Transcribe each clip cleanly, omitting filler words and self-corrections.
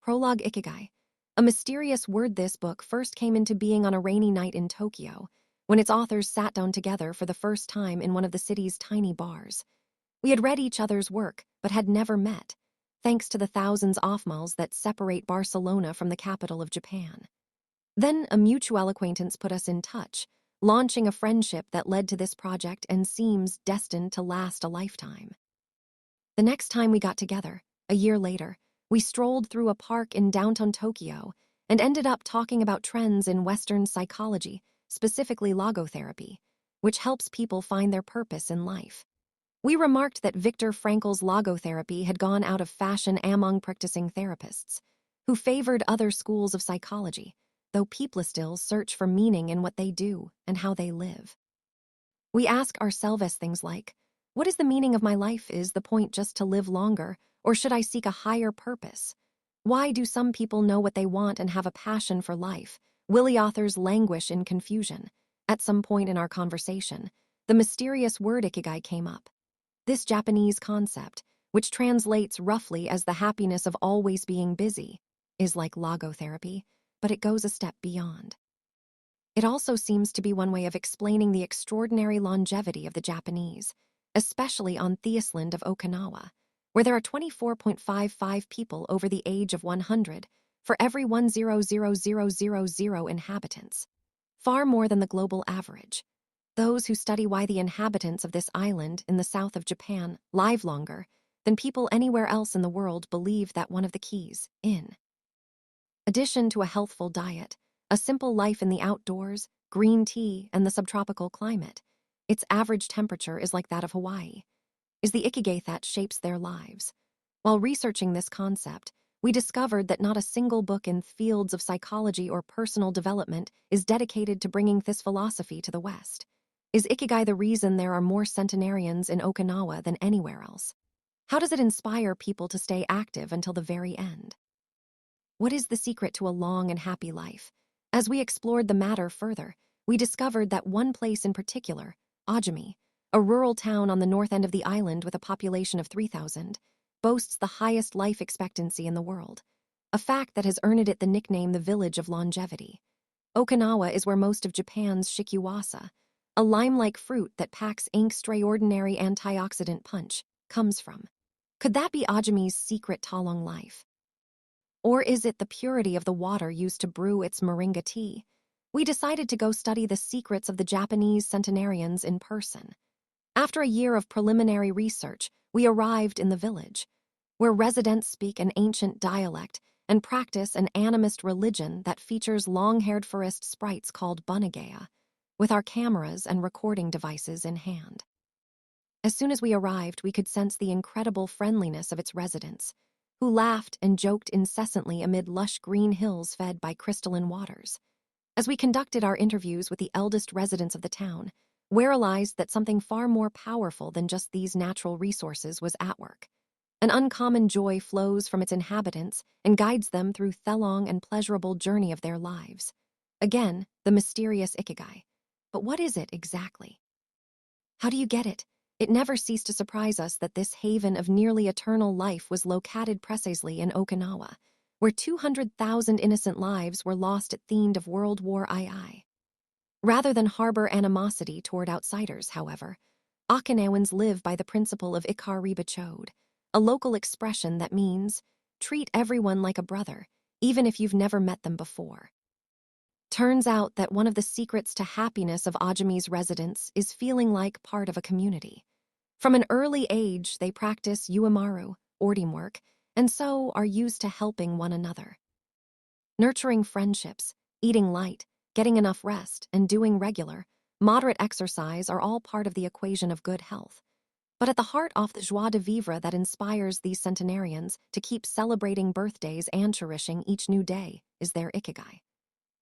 Prologue Ikigai. A mysterious word. This book first came into being on a rainy night in Tokyo, when its authors sat down together for the first time in one of the city's tiny bars. We had read each other's work, but had never met, thanks to the thousands of miles that separate Barcelona from the capital of Japan. Then a mutual acquaintance put us in touch, launching a friendship that led to this project and seems destined to last a lifetime. The next time we got together, a year later, we strolled through a park in downtown Tokyo and ended up talking about trends in Western psychology, specifically logotherapy, which helps people find their purpose in life. We remarked that Viktor Frankl's logotherapy had gone out of fashion among practicing therapists, who favored other schools of psychology, though people still search for meaning in what they do and how they live. We ask ourselves things like, what is the meaning of my life? Is the point just to live longer, or should I seek a higher purpose? Why do some people know what they want and have a passion for life? Willie authors languish in confusion. At some point in our conversation, the mysterious word ikigai came up. This Japanese concept, which translates roughly as the happiness of always being busy, is like logotherapy, but it goes a step beyond. It also seems to be one way of explaining the extraordinary longevity of the Japanese, especially on the island of Okinawa, where there are 24.55 people over the age of 100 for every 100,000 inhabitants, far more than the global average. Those who study why the inhabitants of this island in the south of Japan live longer than people anywhere else in the world believe that one of the keys, in addition to a healthful diet, a simple life in the outdoors, green tea, and the subtropical climate, its average temperature is like that of Hawaii, is the ikigai that shapes their lives. While researching this concept, we discovered that not a single book in fields of psychology or personal development is dedicated to bringing this philosophy to the West. Is ikigai the reason there are more centenarians in Okinawa than anywhere else? How does it inspire people to stay active until the very end? What is the secret to a long and happy life? As we explored the matter further, we discovered that one place in particular, Ajami, a rural town on the north end of the island with a population of 3,000, boasts the highest life expectancy in the world, a fact that has earned it the nickname the Village of Longevity. Okinawa is where most of Japan's shikiwasa, a lime-like fruit that packs extraordinary antioxidant punch, comes from. Could that be Ajami's secret to long life? Or is it the purity of the water used to brew its moringa tea? We decided to go study the secrets of the Japanese centenarians in person. After a year of preliminary research, we arrived in the village, where residents speak an ancient dialect and practice an animist religion that features long-haired forest sprites called bunagaya, with our cameras and recording devices in hand. As soon as we arrived, we could sense the incredible friendliness of its residents, who laughed and joked incessantly amid lush green hills fed by crystalline waters. As we conducted our interviews with the eldest residents of the town, we realized that something far more powerful than just these natural resources was at work. An uncommon joy flows from its inhabitants and guides them through the long and pleasurable journey of their lives. Again, the mysterious ikigai. But what is it exactly? How do you get it? It never ceased to surprise us that this haven of nearly eternal life was located precisely in Okinawa, where 200,000 innocent lives were lost at the end of World War II. Rather than harbor animosity toward outsiders, however, Okinawans live by the principle of Ikari Bachode, a local expression that means, treat everyone like a brother, even if you've never met them before. Turns out that one of the secrets to happiness of Ajami's residents is feeling like part of a community. From an early age, they practice uemaru, or teamwork, and so are used to helping one another. Nurturing friendships, eating light, getting enough rest, and doing regular, moderate exercise are all part of the equation of good health. But at the heart of the joie de vivre that inspires these centenarians to keep celebrating birthdays and cherishing each new day is their ikigai.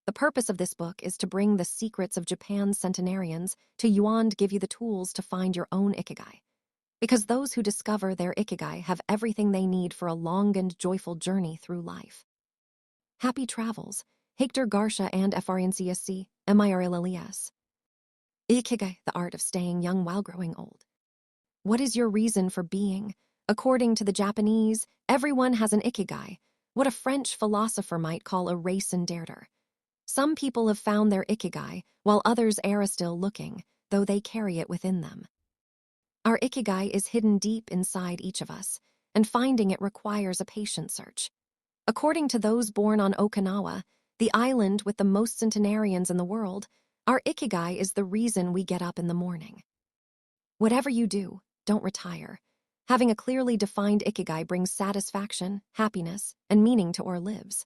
The purpose of this book is to bring the secrets of Japan's centenarians to you and give you the tools to find your own ikigai. Because those who discover their ikigai have everything they need for a long and joyful journey through life. Happy travels, Hector Garcia and FRNCSC, MIRLLES. Ikigai, the art of staying young while growing old. What is your reason for being? According to the Japanese, everyone has an ikigai, what a French philosopher might call a raison d'être. Some people have found their ikigai, while others are still looking, though they carry it within them. Our ikigai is hidden deep inside each of us, and finding it requires a patient search. According to those born on Okinawa, the island with the most centenarians in the world, our ikigai is the reason we get up in the morning. Whatever you do, don't retire. Having a clearly defined ikigai brings satisfaction, happiness, and meaning to our lives.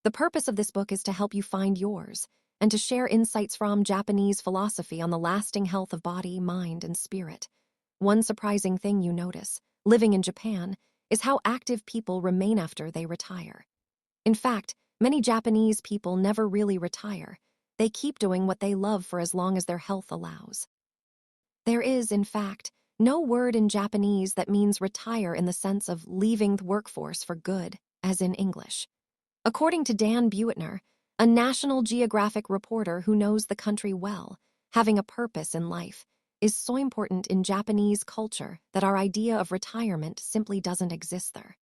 The purpose of this book is to help you find yours, and to share insights from Japanese philosophy on the lasting health of body, mind, and spirit. One surprising thing you notice, living in Japan, is how active people remain after they retire. In fact, many Japanese people never really retire. They keep doing what they love for as long as their health allows. There is, in fact, no word in Japanese that means retire in the sense of leaving the workforce for good, as in English. According to Dan Buettner, a National Geographic reporter who knows the country well, having a purpose in life is so important in Japanese culture that our idea of retirement simply doesn't exist there.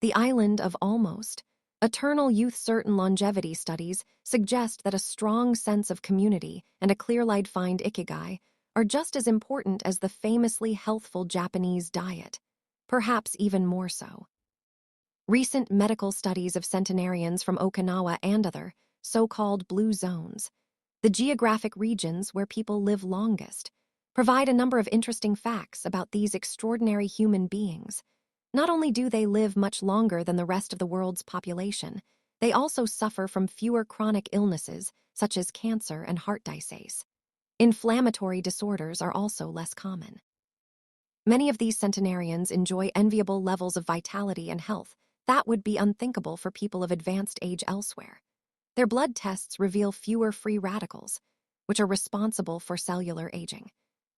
The island of almost eternal youth. Certain longevity studies suggest that a strong sense of community and a clear-eyed find ikigai are just as important as the famously healthful Japanese diet, perhaps even more so. Recent medical studies of centenarians from Okinawa and other so-called blue zones, the geographic regions where people live longest, provide a number of interesting facts about these extraordinary human beings. Not only do they live much longer than the rest of the world's population, they also suffer from fewer chronic illnesses such as cancer and heart disease. Inflammatory disorders are also less common. Many of these centenarians enjoy enviable levels of vitality and health that would be unthinkable for people of advanced age elsewhere. Their blood tests reveal fewer free radicals, which are responsible for cellular aging,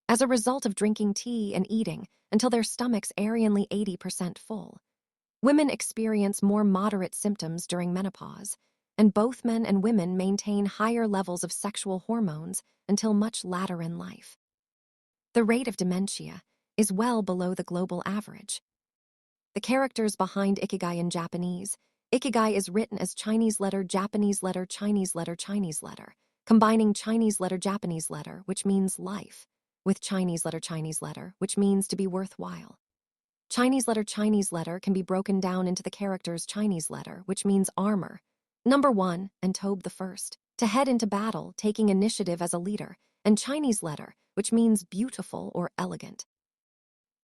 as a result of drinking tea and eating until their stomachs are nearly 80% full. Women experience more moderate symptoms during menopause, and both men and women maintain higher levels of sexual hormones until much later in life. The rate of dementia is well below the global average. The characters behind ikigai in Japanese. Ikigai is written as Chinese letter, Japanese letter, Chinese letter, Chinese letter, combining Chinese letter, Japanese letter, which means life, with Chinese letter, which means to be worthwhile. Chinese letter can be broken down into the characters Chinese letter, which means armor, number 1, and Tobe the first, to head into battle, taking initiative as a leader, and Chinese letter, which means beautiful or elegant.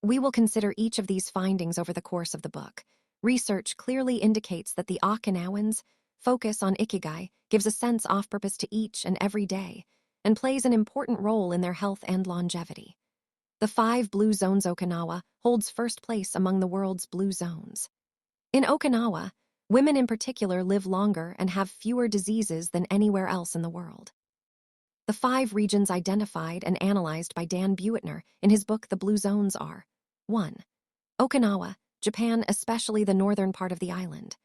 We will consider each of these findings over the course of the book. Research clearly indicates that the Okinawans' focus on ikigai gives a sense of purpose to each and every day, and plays an important role in their health and longevity. The 5 blue zones. Okinawa holds first place among the world's blue zones. In Okinawa, women in particular live longer and have fewer diseases than anywhere else in the world. The 5 regions identified and analyzed by Dan Buettner in his book The Blue Zones are: 1. Okinawa, Japan, especially the northern part of the island.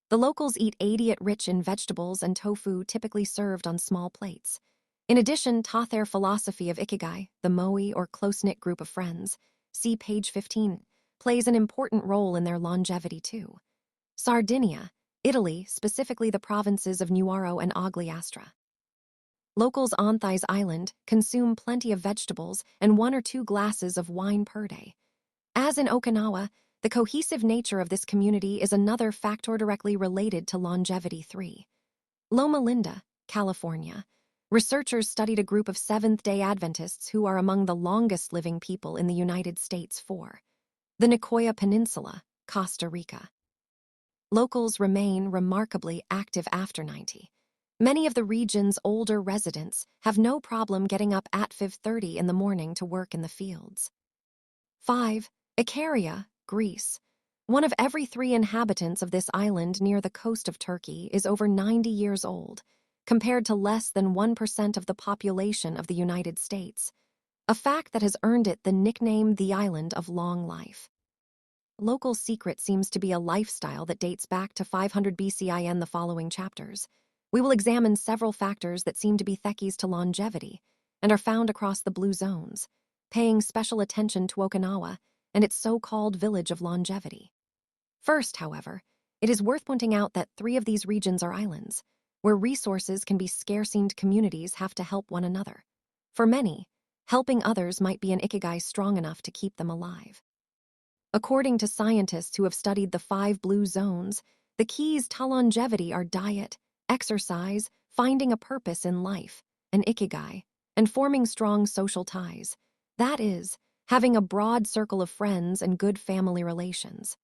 The locals eat idiot rich in vegetables and tofu, typically served on small plates. In addition, their philosophy of ikigai, the moe or close-knit group of friends, see page 15, plays an important role in their longevity too. Sardinia, Italy, specifically the provinces of Nuoro and Ogliastra. Locals on Thighs Island consume plenty of vegetables and 1 or 2 glasses of wine per day. As in Okinawa, the cohesive nature of this community is another factor directly related to longevity. 3. Loma Linda, California. Researchers studied a group of Seventh-day Adventists who are among the longest living people in the United States. 4. The Nicoya Peninsula, Costa Rica. Locals remain remarkably active after 90. Many of the region's older residents have no problem getting up at 5:30 in the morning to work in the fields. 5. Icaria, Greece. One of every 3 inhabitants of this island near the coast of Turkey is over 90 years old, compared to less than 1% of the population of the United States, a fact that has earned it the nickname the Island of Long Life. Local secret seems to be a lifestyle that dates back to 500 BCI. In the following chapters, we will examine several factors that seem to be thekis to longevity and are found across the blue zones, paying special attention to Okinawa and its so-called village of longevity. First, however, It is worth pointing out that 3 of these regions are islands, where resources can be scarce and communities have to help one another. For many, helping others might be an ikigai strong enough to keep them alive. According to scientists who have studied the 5 blue zones, the keys to longevity are diet, exercise, finding a purpose in life, an ikigai, and forming strong social ties. That is, having a broad circle of friends and good family relations.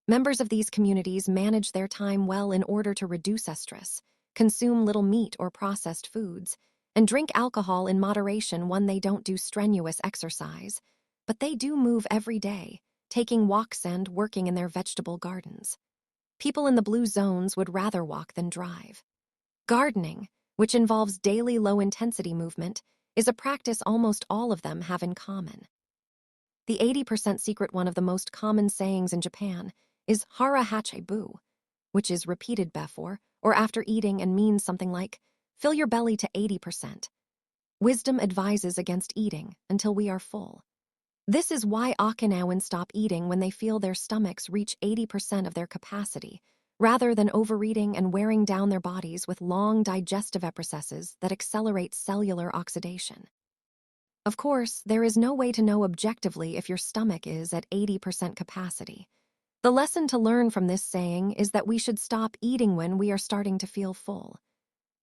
Members of these communities manage their time well in order to reduce stress, consume little meat or processed foods, and drink alcohol in moderation when they don't do strenuous exercise, but they do move every day, taking walks and working in their vegetable gardens. People in the blue zones would rather walk than drive. Gardening, which involves daily low-intensity movement, is a practice almost all of them have in common. The 80% secret, one of the most common sayings in Japan, is hara hache bu, which is repeated before or after eating and means something like, fill your belly to 80%. Wisdom advises against eating until we are full. This is why Okinawans stop eating when they feel their stomachs reach 80% of their capacity, rather than overeating and wearing down their bodies with long digestive processes that accelerate cellular oxidation. Of course, there is no way to know objectively if your stomach is at 80% capacity. The lesson to learn from this saying is that we should stop eating when we are starting to feel full.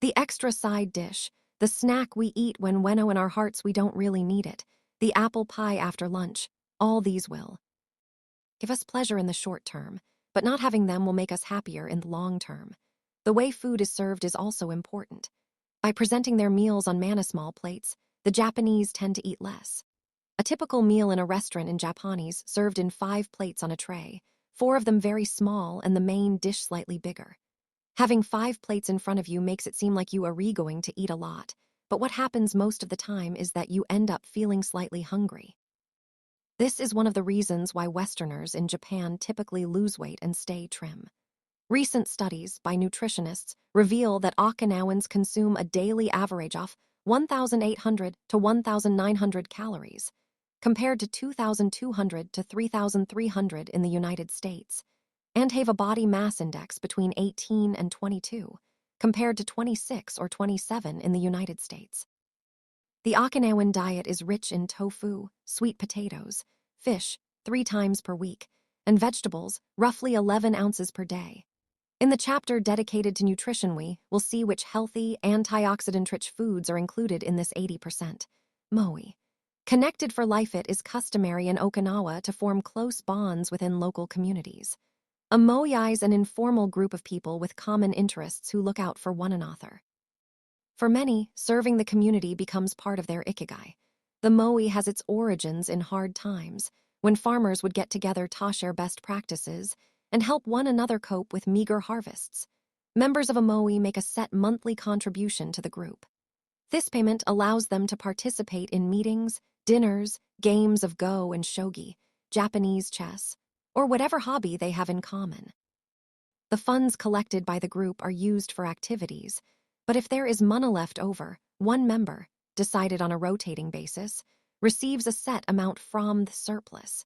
The extra side dish, the snack we eat when in our hearts we don't really need it, the apple pie after lunch, all these will give us pleasure in the short term, but not having them will make us happier in the long term. The way food is served is also important. By presenting their meals on small plates, the Japanese tend to eat less. A typical meal in a restaurant in Japanese served in 5 plates on a tray, 4 of them very small and the main dish slightly bigger. Having 5 plates in front of you makes it seem like you are going to eat a lot, but what happens most of the time is that you end up feeling slightly hungry. This is one of the reasons why Westerners in Japan typically lose weight and stay trim. Recent studies by nutritionists reveal that Okinawans consume a daily average of 1,800 to 1,900 calories, compared to 2,200 to 3,300 in the United States, and have a body mass index between 18 and 22, compared to 26 or 27 in the United States. The Okinawan diet is rich in tofu, sweet potatoes, fish 3 times per week, and vegetables roughly 11 ounces per day. In the chapter dedicated to nutrition, we will see which healthy, antioxidant-rich foods are included in this 80%. Moe. Connected for life, it is customary in Okinawa to form close bonds within local communities. A moe is an informal group of people with common interests who look out for one another. For many, serving the community becomes part of their ikigai. The moe has its origins in hard times, when farmers would get together to share best practices and help one another cope with meager harvests. Members of a moe make a set monthly contribution to the group. This payment allows them to participate in meetings, dinners, games of go and shogi, Japanese chess, or whatever hobby they have in common. The funds collected by the group are used for activities, but if there is money left over, one member, decided on a rotating basis, receives a set amount from the surplus.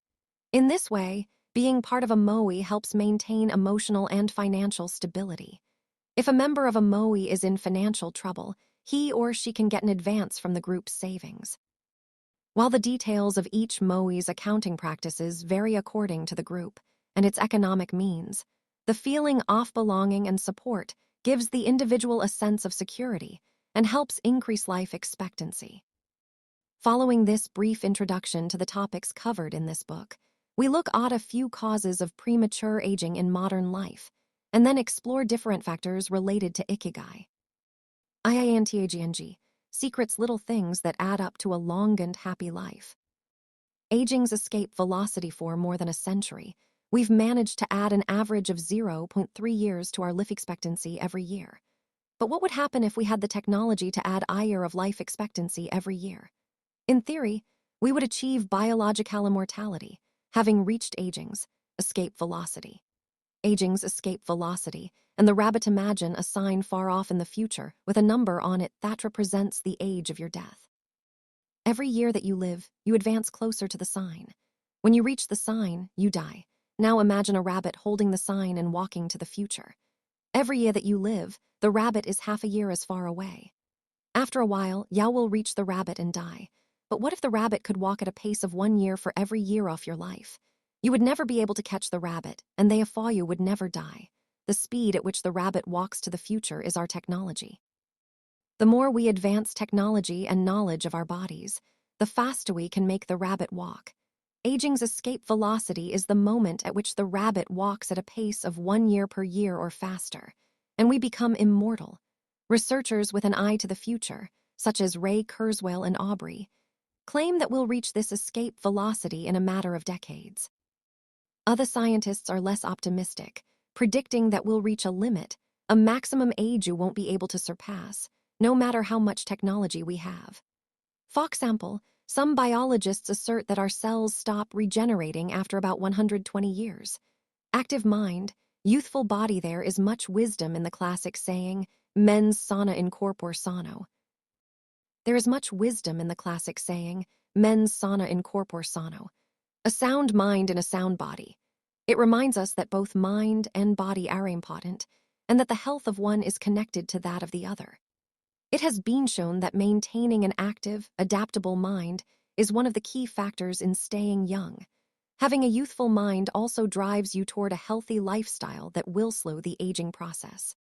In this way, being part of a moe helps maintain emotional and financial stability. If a member of a moe is in financial trouble, he or she can get an advance from the group's savings. While the details of each moe's accounting practices vary according to the group and its economic means, the feeling of belonging and support gives the individual a sense of security and helps increase life expectancy. Following this brief introduction to the topics covered in this book, we look at a few causes of premature aging in modern life, and then explore different factors related to ikigai. IINTAGNG, secrets, little things that add up to a long and happy life. Aging's escape velocity. For more than a century, we've managed to add an average of 0.3 years to our life expectancy every year. But what would happen if we had the technology to add a year of life expectancy every year? In theory, we would achieve biological immortality, having reached aging's escape velocity. Aging's escape velocity, and the rabbit imagine a sign far off in the future with a number on it that represents the age of your death. Every year that you live, you advance closer to the sign. When you reach the sign, you die. Now imagine a rabbit holding the sign and walking to the future. Every year that you live, the rabbit is half a year as far away. After a while, Yao will reach the rabbit and die. But what if the rabbit could walk at a pace of 1 year for every year off your life? You would never be able to catch the rabbit, and they you would never die. The speed at which the rabbit walks to the future is our technology. The more we advance technology and knowledge of our bodies, the faster we can make the rabbit walk. Aging's escape velocity is the moment at which the rabbit walks at a pace of 1 year per year or faster, and we become immortal. Researchers with an eye to the future, such as Ray Kurzweil and Aubrey, claim that we'll reach this escape velocity in a matter of decades. Other scientists are less optimistic, predicting that we'll reach a limit, a maximum age you won't be able to surpass, no matter how much technology we have. For example, some biologists assert that our cells stop regenerating after about 120 years. Active mind, youthful body. There is much wisdom in the classic saying, mens sana in corpore sano. There is much wisdom in the classic saying, mens sana in corpore sano. A sound mind in a sound body. It reminds us that both mind and body are important, and that the health of one is connected to that of the other. It has been shown that maintaining an active, adaptable mind is one of the key factors in staying young. Having a youthful mind also drives you toward a healthy lifestyle that will slow the aging process.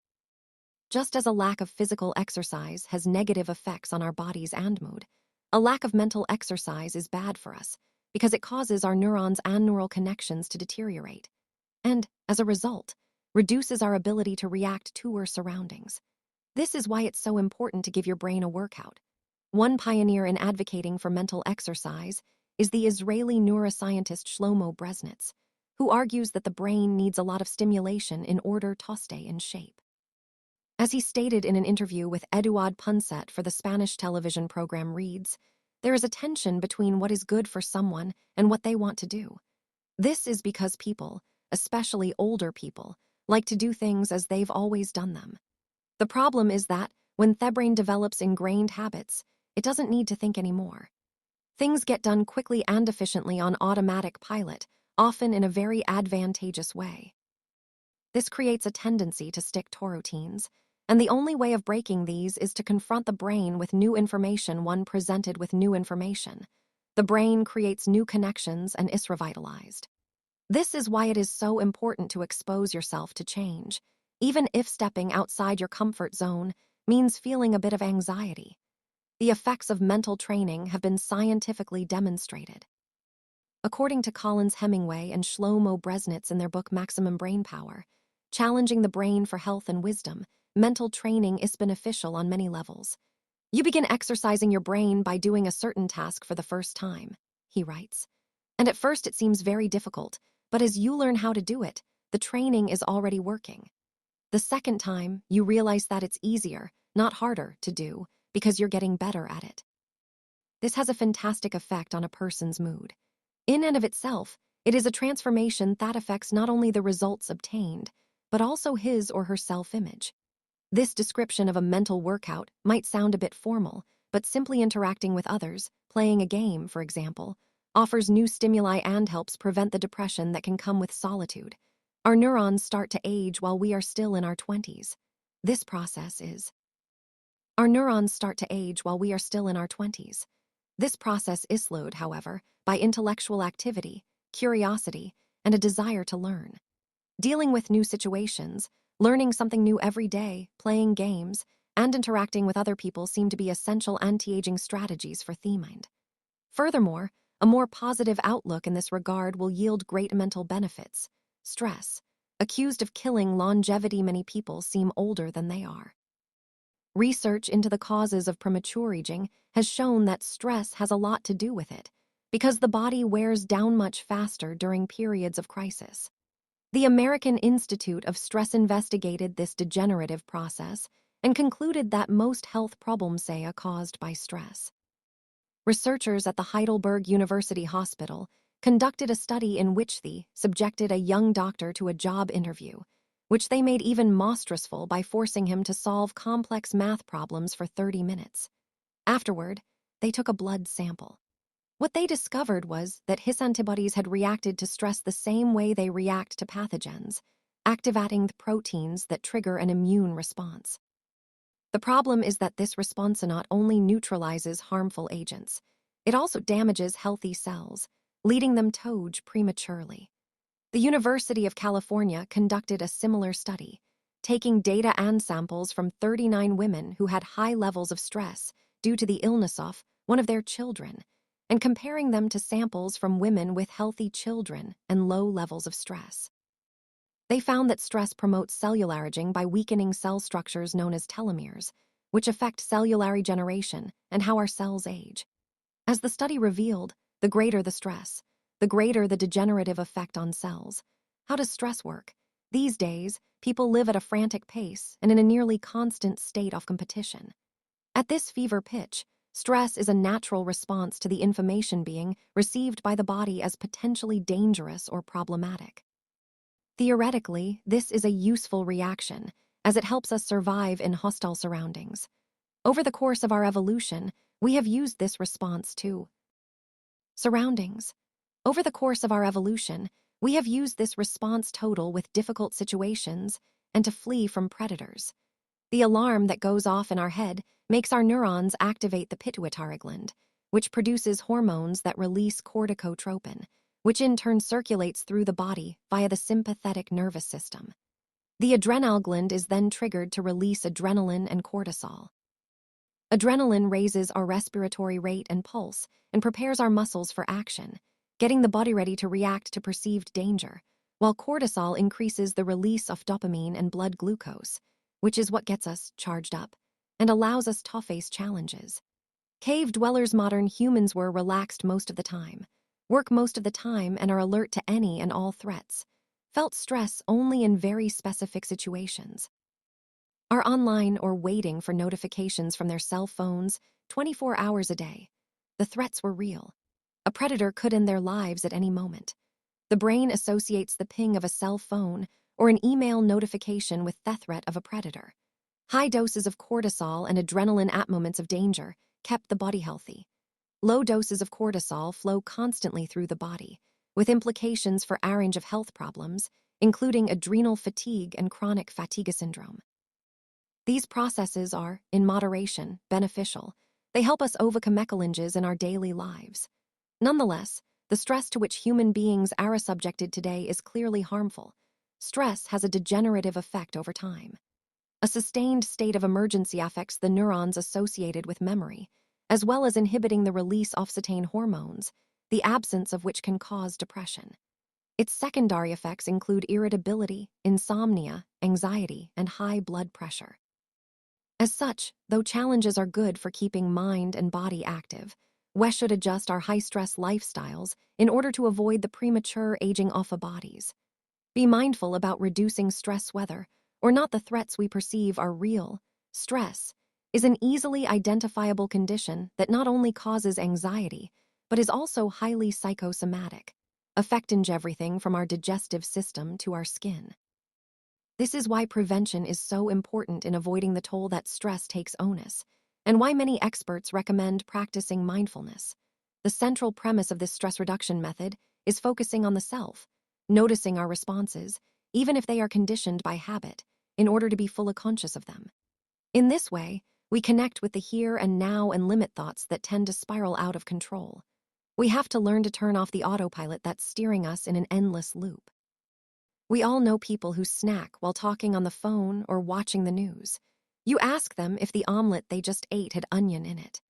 Just as a lack of physical exercise has negative effects on our bodies and mood, a lack of mental exercise is bad for us because it causes our neurons and neural connections to deteriorate, and, as a result, reduces our ability to react to our surroundings. This is why it's so important to give your brain a workout. One pioneer in advocating for mental exercise is the Israeli neuroscientist Shlomo Bresnitz, who argues that the brain needs a lot of stimulation in order to stay in shape. As he stated in an interview with Eduard Punset for the Spanish television program Reads, there is a tension between what is good for someone and what they want to do. This is because people, especially older people, like to do things as they've always done them. The problem is that when the brain develops ingrained habits, it doesn't need to think anymore. Things get done quickly and efficiently on automatic pilot, often in a very advantageous way. This creates a tendency to stick to routines, and the only way of breaking these is to confront the brain with new information when presented with new information. The brain creates new connections and is revitalized. This is why it is so important to expose yourself to change, even if stepping outside your comfort zone means feeling a bit of anxiety. The effects of mental training have been scientifically demonstrated. According to Collins Hemingway and Shlomo Bresnitz in their book Maximum Brain Power, Challenging the Brain for Health and Wisdom, mental training is beneficial on many levels. You begin exercising your brain by doing a certain task for the first time, he writes. And at first it seems very difficult, but as you learn how to do it, the training is already working. The second time, you realize that it's easier, not harder, to do, because you're getting better at it. This has a fantastic effect on a person's mood. In and of itself, it is a transformation that affects not only the results obtained, but also his or her self-image. This description of a mental workout might sound a bit formal, but simply interacting with others, playing a game, for example, offers new stimuli and helps prevent the depression that can come with solitude. Our neurons start to age while we are still in our 20s. This process is slowed, however, by intellectual activity, curiosity, and a desire to learn. Dealing with new situations, learning something new every day, playing games, and interacting with other people seem to be essential anti-aging strategies for the mind. Furthermore, a more positive outlook in this regard will yield great mental benefits. Stress, accused of killing longevity, many people seem older than they are. Research into the causes of premature aging has shown that stress has a lot to do with it, because the body wears down much faster during periods of crisis. The American Institute of Stress investigated this degenerative process and concluded that most health problems are caused by stress. Researchers at the Heidelberg University Hospital conducted a study in which they subjected a young doctor to a job interview, which they made even more stressful by forcing him to solve complex math problems for 30 minutes. Afterward, they took a blood sample. What they discovered was that His antibodies had reacted to stress the same way they react to pathogens, activating the proteins that trigger an immune response. The problem is that this response not only neutralizes harmful agents, it also damages healthy cells, leading them to age prematurely. The University of California conducted a similar study, taking data and samples from 39 women who had high levels of stress due to the illness of one of their children, and comparing them to samples from women with healthy children and low levels of stress. They found that stress promotes cellular aging by weakening cell structures known as telomeres, which affect cellular regeneration and how our cells age. As the study revealed, the greater the stress, the greater the degenerative effect on cells. How does stress work? These days, people live at a frantic pace and in a nearly constant state of competition. At this fever pitch, stress is a natural response to the information being received by the body as potentially dangerous or problematic. Theoretically, this is a useful reaction, as it helps us survive in hostile surroundings. Over the course of our evolution, we have used this response to surroundings. Over the course of our evolution, we have used this response total with difficult situations and to flee from predators. The alarm that goes off in our head makes our neurons activate the pituitary gland, which produces hormones that release corticotropin, which in turn circulates through the body via the sympathetic nervous system. The adrenal gland is then triggered to release adrenaline and cortisol. Adrenaline raises our respiratory rate and pulse and prepares our muscles for action, getting the body ready to react to perceived danger, while cortisol increases the release of dopamine and blood glucose, which is what gets us charged up and allows us to face challenges. Cave dwellers, modern humans, were relaxed most of the time, work most of the time, and are alert to any and all threats, felt stress only in very specific situations. Are online or waiting for notifications from their cell phones 24 hours a day. The threats were real. A predator could end their lives at any moment. The brain associates the ping of a cell phone or an email notification with the threat of a predator. High doses of cortisol and adrenaline at moments of danger kept the body healthy. Low doses of cortisol flow constantly through the body, with implications for a range of health problems, including adrenal fatigue and chronic fatigue syndrome. These processes are, in moderation, beneficial. They help us overcome challenges in our daily lives. Nonetheless, the stress to which human beings are subjected today is clearly harmful. Stress has a degenerative effect over time. A sustained state of emergency affects the neurons associated with memory, as well as inhibiting the release of certain hormones, the absence of which can cause depression. Its secondary effects include irritability, insomnia, anxiety, and high blood pressure. As such, though challenges are good for keeping mind and body active, we should adjust our high-stress lifestyles in order to avoid the premature aging of our bodies. Be mindful about reducing stress whether or not the threats we perceive are real. Stress is an easily identifiable condition that not only causes anxiety, but is also highly psychosomatic, affecting everything from our digestive system to our skin. This is why prevention is so important in avoiding the toll that stress takes onus, and why many experts recommend practicing mindfulness. The central premise of this stress reduction method is focusing on the self, noticing our responses, even if they are conditioned by habit, in order to be fully conscious of them. In this way, we connect with the here and now and limit thoughts that tend to spiral out of control. We have to learn to turn off the autopilot that's steering us in an endless loop. We all know people who snack while talking on the phone or watching the news. You ask them if the omelet they just ate had onion in it.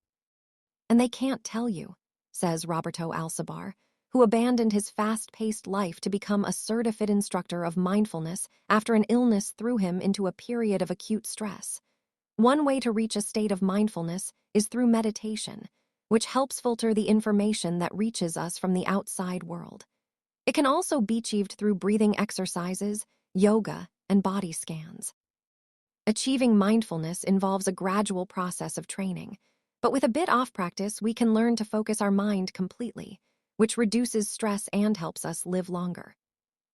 And they can't tell you, says Roberto Alcibar, who abandoned his fast-paced life to become a certified instructor of mindfulness after an illness threw him into a period of acute stress. One way to reach a state of mindfulness is through meditation, which helps filter the information that reaches us from the outside world. It can also be achieved through breathing exercises, yoga, and body scans. Achieving mindfulness involves a gradual process of training, but with a bit of practice, we can learn to focus our mind completely, which reduces stress and helps us live longer.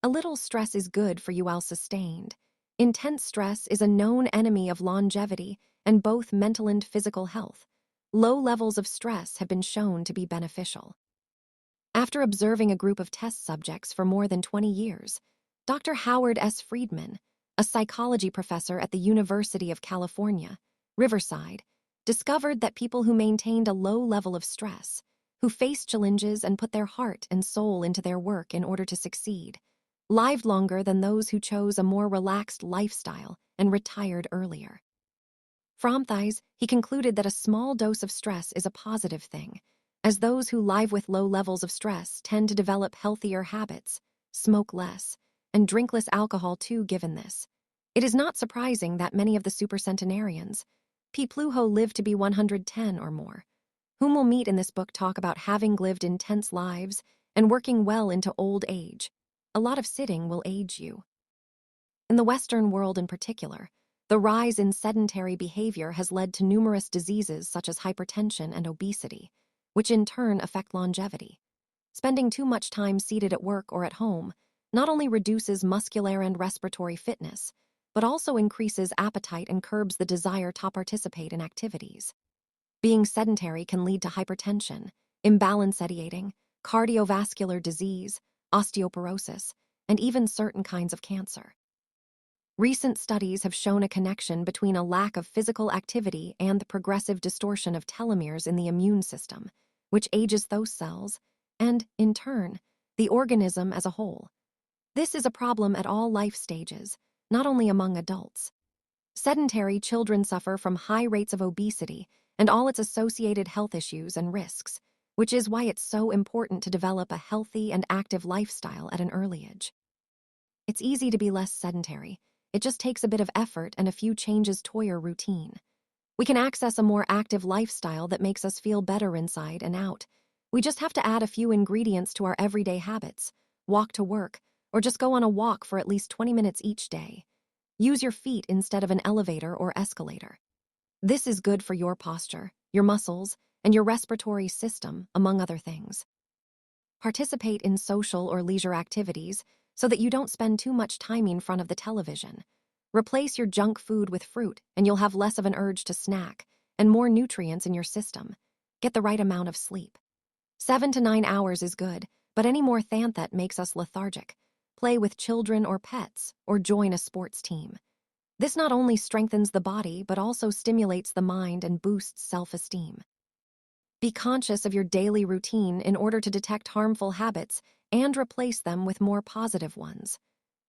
A little stress is good for you while sustained. Intense stress is a known enemy of longevity and both mental and physical health. Low levels of stress have been shown to be beneficial. After observing a group of test subjects for more than 20 years, Dr. Howard S. Friedman, a psychology professor at the University of California, Riverside, discovered that people who maintained a low level of stress, who faced challenges and put their heart and soul into their work in order to succeed, lived longer than those who chose a more relaxed lifestyle and retired earlier. From these, he concluded that a small dose of stress is a positive thing, as those who live with low levels of stress tend to develop healthier habits, smoke less, and drink less alcohol too. Given this, it is not surprising that many of the supercentenarians, people who live to be 110 or more, whom we'll meet in this book, talk about having lived intense lives and working well into old age. A lot of sitting will age you. In the Western world in particular, the rise in sedentary behavior has led to numerous diseases such as hypertension and obesity, which in turn affect longevity. Spending too much time seated at work or at home not only reduces muscular and respiratory fitness, but also increases appetite and curbs the desire to participate in activities. Being sedentary can lead to hypertension, imbalanced eating, cardiovascular disease, osteoporosis, and even certain kinds of cancer. Recent studies have shown a connection between a lack of physical activity and the progressive distortion of telomeres in the immune system, which ages those cells and, in turn, the organism as a whole. This is a problem at all life stages, not only among adults. Sedentary children suffer from high rates of obesity and all its associated health issues and risks, which is why it's so important to develop a healthy and active lifestyle at an early age. It's easy to be less sedentary. It just takes a bit of effort and a few changes to your routine. We can access a more active lifestyle that makes us feel better inside and out. We just have to add a few ingredients to our everyday habits, walk to work, or just go on a walk for at least 20 minutes each day. Use your feet instead of an elevator or escalator. This is good for your posture, your muscles, and your respiratory system, among other things. Participate in social or leisure activities so that you don't spend too much time in front of the television. Replace your junk food with fruit, and you'll have less of an urge to snack and more nutrients in your system. Get the right amount of sleep. 7 to 9 hours is good, but any more than that makes us lethargic. Play with children or pets, or join a sports team. This not only strengthens the body, but also stimulates the mind and boosts self-esteem. Be conscious of your daily routine in order to detect harmful habits and replace them with more positive ones.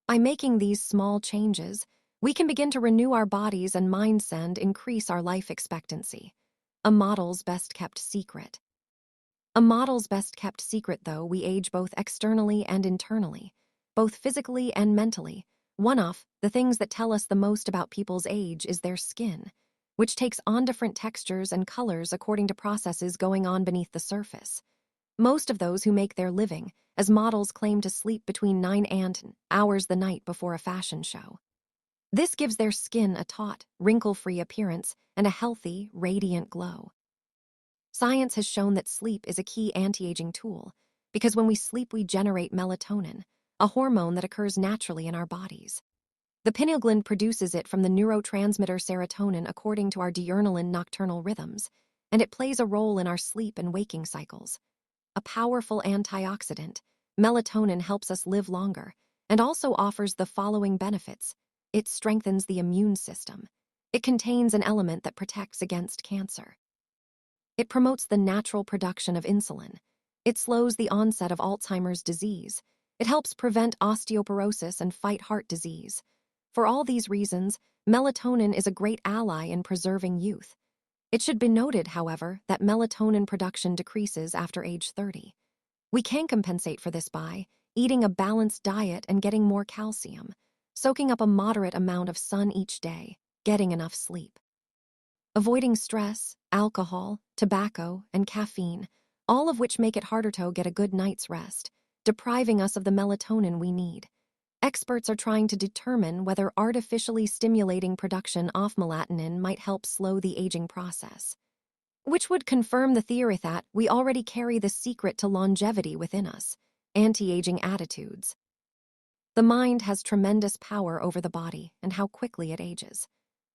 By making these small changes, we can begin to renew our bodies and minds and increase our life expectancy. A model's best kept secret. A model's best kept secret, though, we age both externally and internally, both physically and mentally. One of the things that tell us the most about people's age is their skin, which takes on different textures and colors according to processes going on beneath the surface. Most of those who make their living as models claim to sleep between 9 and 10 hours the night before a fashion show. This gives their skin a taut, wrinkle-free appearance and a healthy, radiant glow. Science has shown that sleep is a key anti-aging tool because when we sleep we generate melatonin, a hormone that occurs naturally in our bodies. The pineal gland produces it from the neurotransmitter serotonin according to our diurnal and nocturnal rhythms, and it plays a role in our sleep and waking cycles. A powerful antioxidant, melatonin helps us live longer and also offers the following benefits. It strengthens the immune system. It contains an element that protects against cancer. It promotes the natural production of insulin. It slows the onset of Alzheimer's disease. It helps prevent osteoporosis and fight heart disease. For all these reasons, melatonin is a great ally in preserving youth. It should be noted, however, that melatonin production decreases after age 30. We can compensate for this by eating a balanced diet and getting more calcium, soaking up a moderate amount of sun each day, getting enough sleep. Avoiding stress, alcohol, tobacco, and caffeine, all of which make it harder to get a good night's rest, depriving us of the melatonin we need. Experts are trying to determine whether artificially stimulating production of melatonin might help slow the aging process, which would confirm the theory that we already carry the secret to longevity within us: anti-aging attitudes. The mind has tremendous power over the body and how quickly it ages.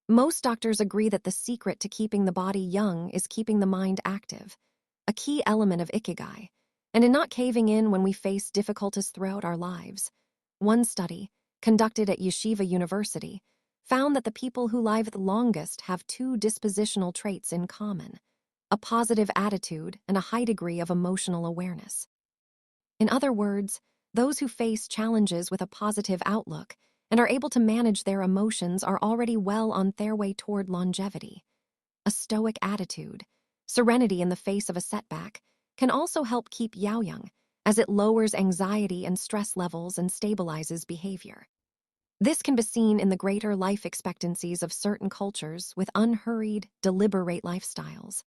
Most doctors agree that the secret to keeping the body young is keeping the mind active. A key element of Ikigai and in not caving in when we face difficulties throughout our lives. One study, conducted at Yeshiva University, found that the people who live the longest have two dispositional traits in common: a positive attitude and a high degree of emotional awareness. In other words, those who face challenges with a positive outlook and are able to manage their emotions are already well on their way toward longevity. A stoic attitude, serenity in the face of a setback, can also help keep Yaoyang, as it lowers anxiety and stress levels and stabilizes behavior. This can be seen in the greater life expectancies of certain cultures with unhurried, deliberate lifestyles.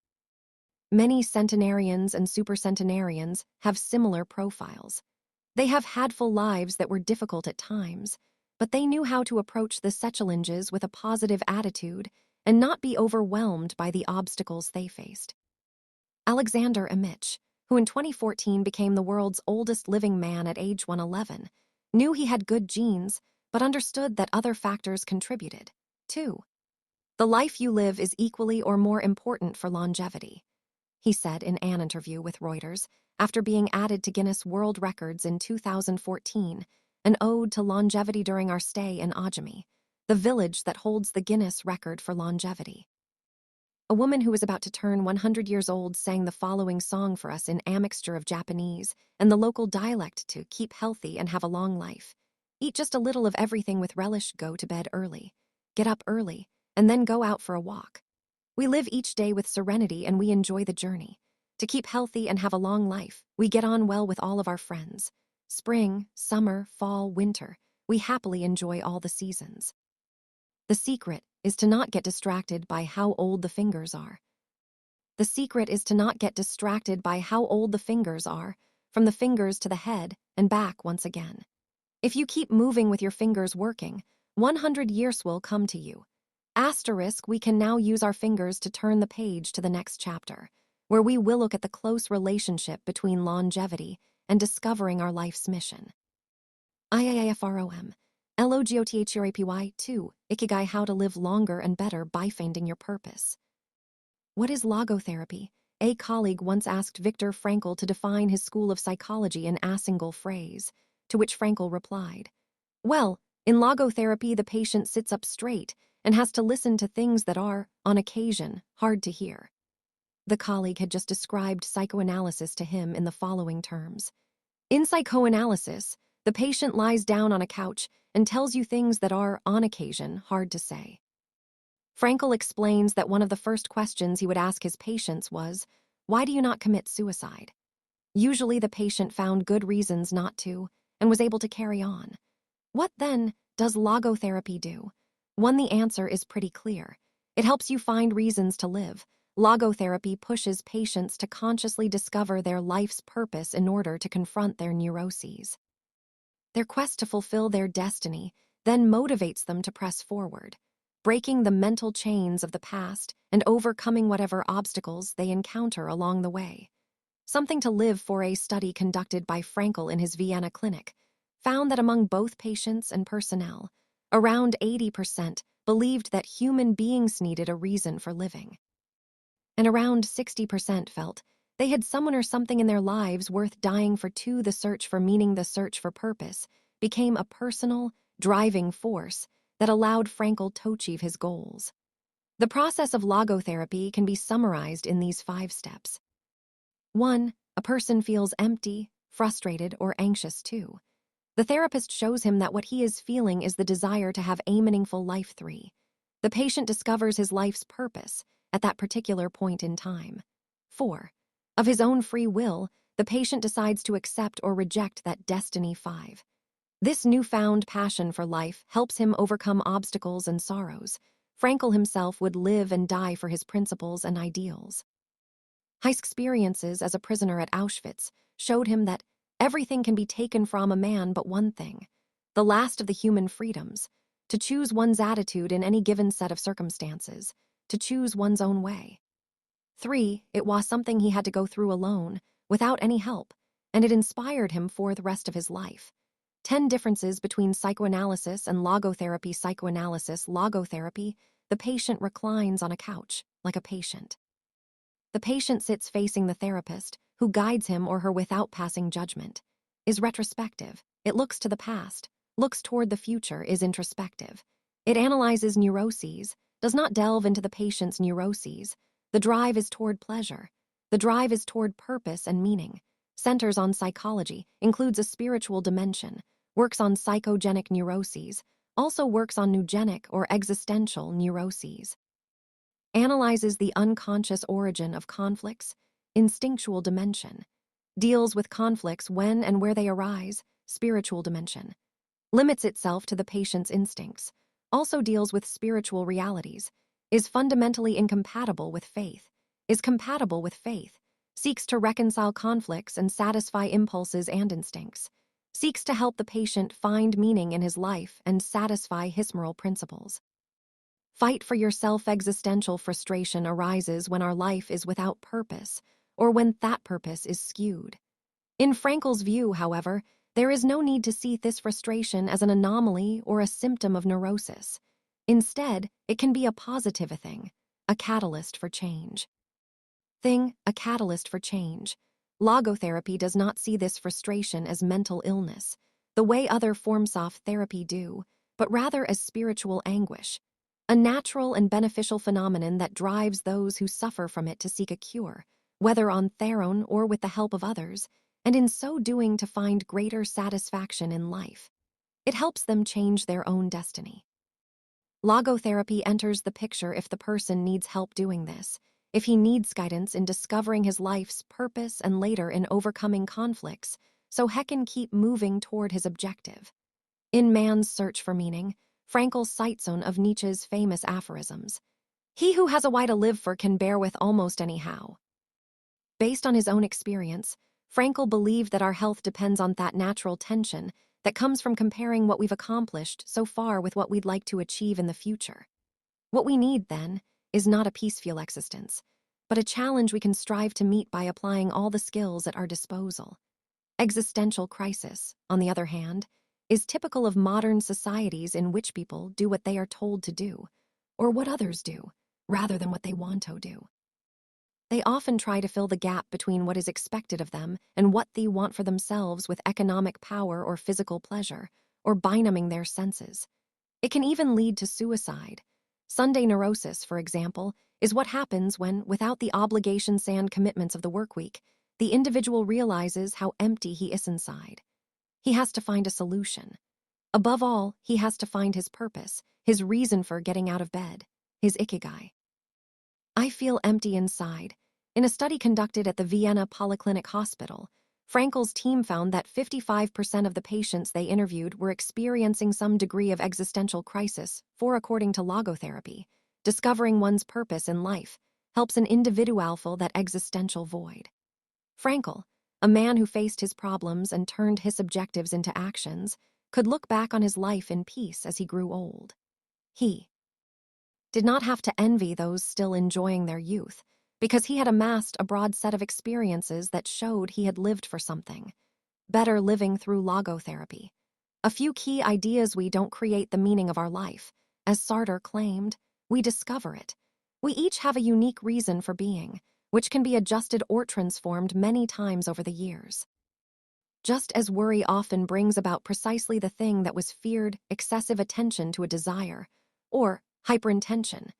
Many centenarians and supercentenarians have similar profiles. They have had full lives that were difficult at times, but they knew how to approach the challenges with a positive attitude and not be overwhelmed by the obstacles they faced. Alexander Amich, who in 2014 became the world's oldest living man at age 111, knew he had good genes, but understood that other factors contributed, too. The life you live is equally or more important for longevity, he said in an interview with Reuters after being added to Guinness World Records in 2014, an ode to longevity during our stay in Ajami, the village that holds the Guinness record for longevity. A woman who was about to turn 100 years old sang the following song for us in a mixture of Japanese and the local dialect to keep healthy and have a long life. Eat just a little of everything with relish, go to bed early, get up early, and then go out for a walk. We live each day with serenity and we enjoy the journey. To keep healthy and have a long life, we get on well with all of our friends. Spring, summer, fall, winter, we happily enjoy all the seasons. The secret is to not get distracted by how old the fingers are. The secret is to not get distracted by how old the fingers are, from the fingers to the head and back once again. If you keep moving with your fingers working, 100 years will come to you. Asterisk, we can now use our fingers to turn the page to the next chapter, where we will look at the close relationship between longevity and discovering our life's mission. IIFROM, LOGOTHRAPY 2, Ikigai: How to Live Longer and Better by Finding Your Purpose. What is logotherapy? A colleague once asked Viktor Frankl to define his school of psychology in a single phrase, to which Frankl replied, "Well, in logotherapy the patient sits up straight and has to listen to things that are, on occasion, hard to hear." The colleague had just described psychoanalysis to him in the following terms. In psychoanalysis, the patient lies down on a couch and tells you things that are, on occasion, hard to say. Frankl explains that one of the first questions he would ask his patients was, "Why do you not commit suicide?" Usually the patient found good reasons not to and was able to carry on. What, then, does logotherapy do? One, the answer is pretty clear. It helps you find reasons to live. Logotherapy pushes patients to consciously discover their life's purpose in order to confront their neuroses. Their quest to fulfill their destiny then motivates them to press forward, breaking the mental chains of the past and overcoming whatever obstacles they encounter along the way. Something to Live For, a study conducted by Frankl in his Vienna clinic, found that among both patients and personnel, around 80% believed that human beings needed a reason for living. And around 60% felt they had someone or something in their lives worth dying for too. The search for meaning, the search for purpose, became a personal, driving force that allowed Frankl to achieve his goals. The process of logotherapy can be summarized in these 5 steps. 1. A person feels empty, frustrated, or anxious too. The therapist shows him that what he is feeling is the desire to have a meaningful life. 3. The patient discovers his life's purpose at that particular point in time. 4. Of his own free will, the patient decides to accept or reject that destiny. 5. This newfound passion for life helps him overcome obstacles and sorrows. Frankl himself would live and die for his principles and ideals. His experiences as a prisoner at Auschwitz showed him that everything can be taken from a man but one thing, the last of the human freedoms, to choose one's attitude in any given set of circumstances, to choose one's own way. 3. It was something he had to go through alone, without any help, and it inspired him for the rest of his life. 10 differences between psychoanalysis and logotherapy. Psychoanalysis, logotherapy, the patient reclines on a couch, like a patient. The patient sits facing the therapist, who guides him or her without passing judgment, is retrospective. It looks to the past, looks toward the future, is introspective. It analyzes neuroses, does not delve into the patient's neuroses. The drive is toward pleasure. The drive is toward purpose and meaning. Centers on psychology, includes a spiritual dimension, works on psychogenic neuroses, also works on neurogenic or existential neuroses. Analyzes the unconscious origin of conflicts, instinctual dimension. Deals with conflicts when and where they arise, spiritual dimension. Limits itself to the patient's instincts, also deals with spiritual realities, is fundamentally incompatible with faith, is compatible with faith, seeks to reconcile conflicts and satisfy impulses and instincts, seeks to help the patient find meaning in his life and satisfy his moral principles. Fight for yourself. Existential frustration arises when our life is without purpose, or when that purpose is skewed. In Frankl's view, however, there is no need to see this frustration as an anomaly or a symptom of neurosis. Instead, it can be a positive thing, a catalyst for change. A catalyst for change. Logotherapy does not see this frustration as mental illness, the way other forms of therapy do, but rather as spiritual anguish, a natural and beneficial phenomenon that drives those who suffer from it to seek a cure, whether on their own or with the help of others, and in so doing to find greater satisfaction in life. It helps them change their own destiny. Logotherapy enters the picture if the person needs help doing this, if he needs guidance in discovering his life's purpose and later in overcoming conflicts, so he can keep moving toward his objective. In Man's Search for Meaning, Frankl cites one of Nietzsche's famous aphorisms: "He who has a why to live for can bear with almost any how." Based on his own experience, Frankl believed that our health depends on that natural tension that comes from comparing what we've accomplished so far with what we'd like to achieve in the future. What we need, then, is not a peaceful existence, but a challenge we can strive to meet by applying all the skills at our disposal. Existential crisis, on the other hand, is typical of modern societies in which people do what they are told to do, or what others do, rather than what they want to do. They often try to fill the gap between what is expected of them and what they want for themselves with economic power or physical pleasure, or benumbing their senses. It can even lead to suicide. Sunday neurosis, for example, is what happens when, without the obligations and commitments of the work week, the individual realizes how empty he is inside. He has to find a solution. Above all, he has to find his purpose, his reason for getting out of bed, his ikigai. I feel empty inside. In a study conducted at the Vienna Polyclinic Hospital, Frankl's team found that 55% of the patients they interviewed were experiencing some degree of existential crisis, for according to logotherapy, discovering one's purpose in life helps an individual fill that existential void. Frankl, a man who faced his problems and turned his objectives into actions, could look back on his life in peace as he grew old. He did not have to envy those still enjoying their youth, because he had amassed a broad set of experiences that showed he had lived for something. Better living through logotherapy. A few key ideas: we don't create the meaning of our life. As Sartre claimed, we discover it. We each have a unique reason for being, which can be adjusted or transformed many times over the years. Just as worry often brings about precisely the thing that was feared, excessive attention to a desire, or hyperintention,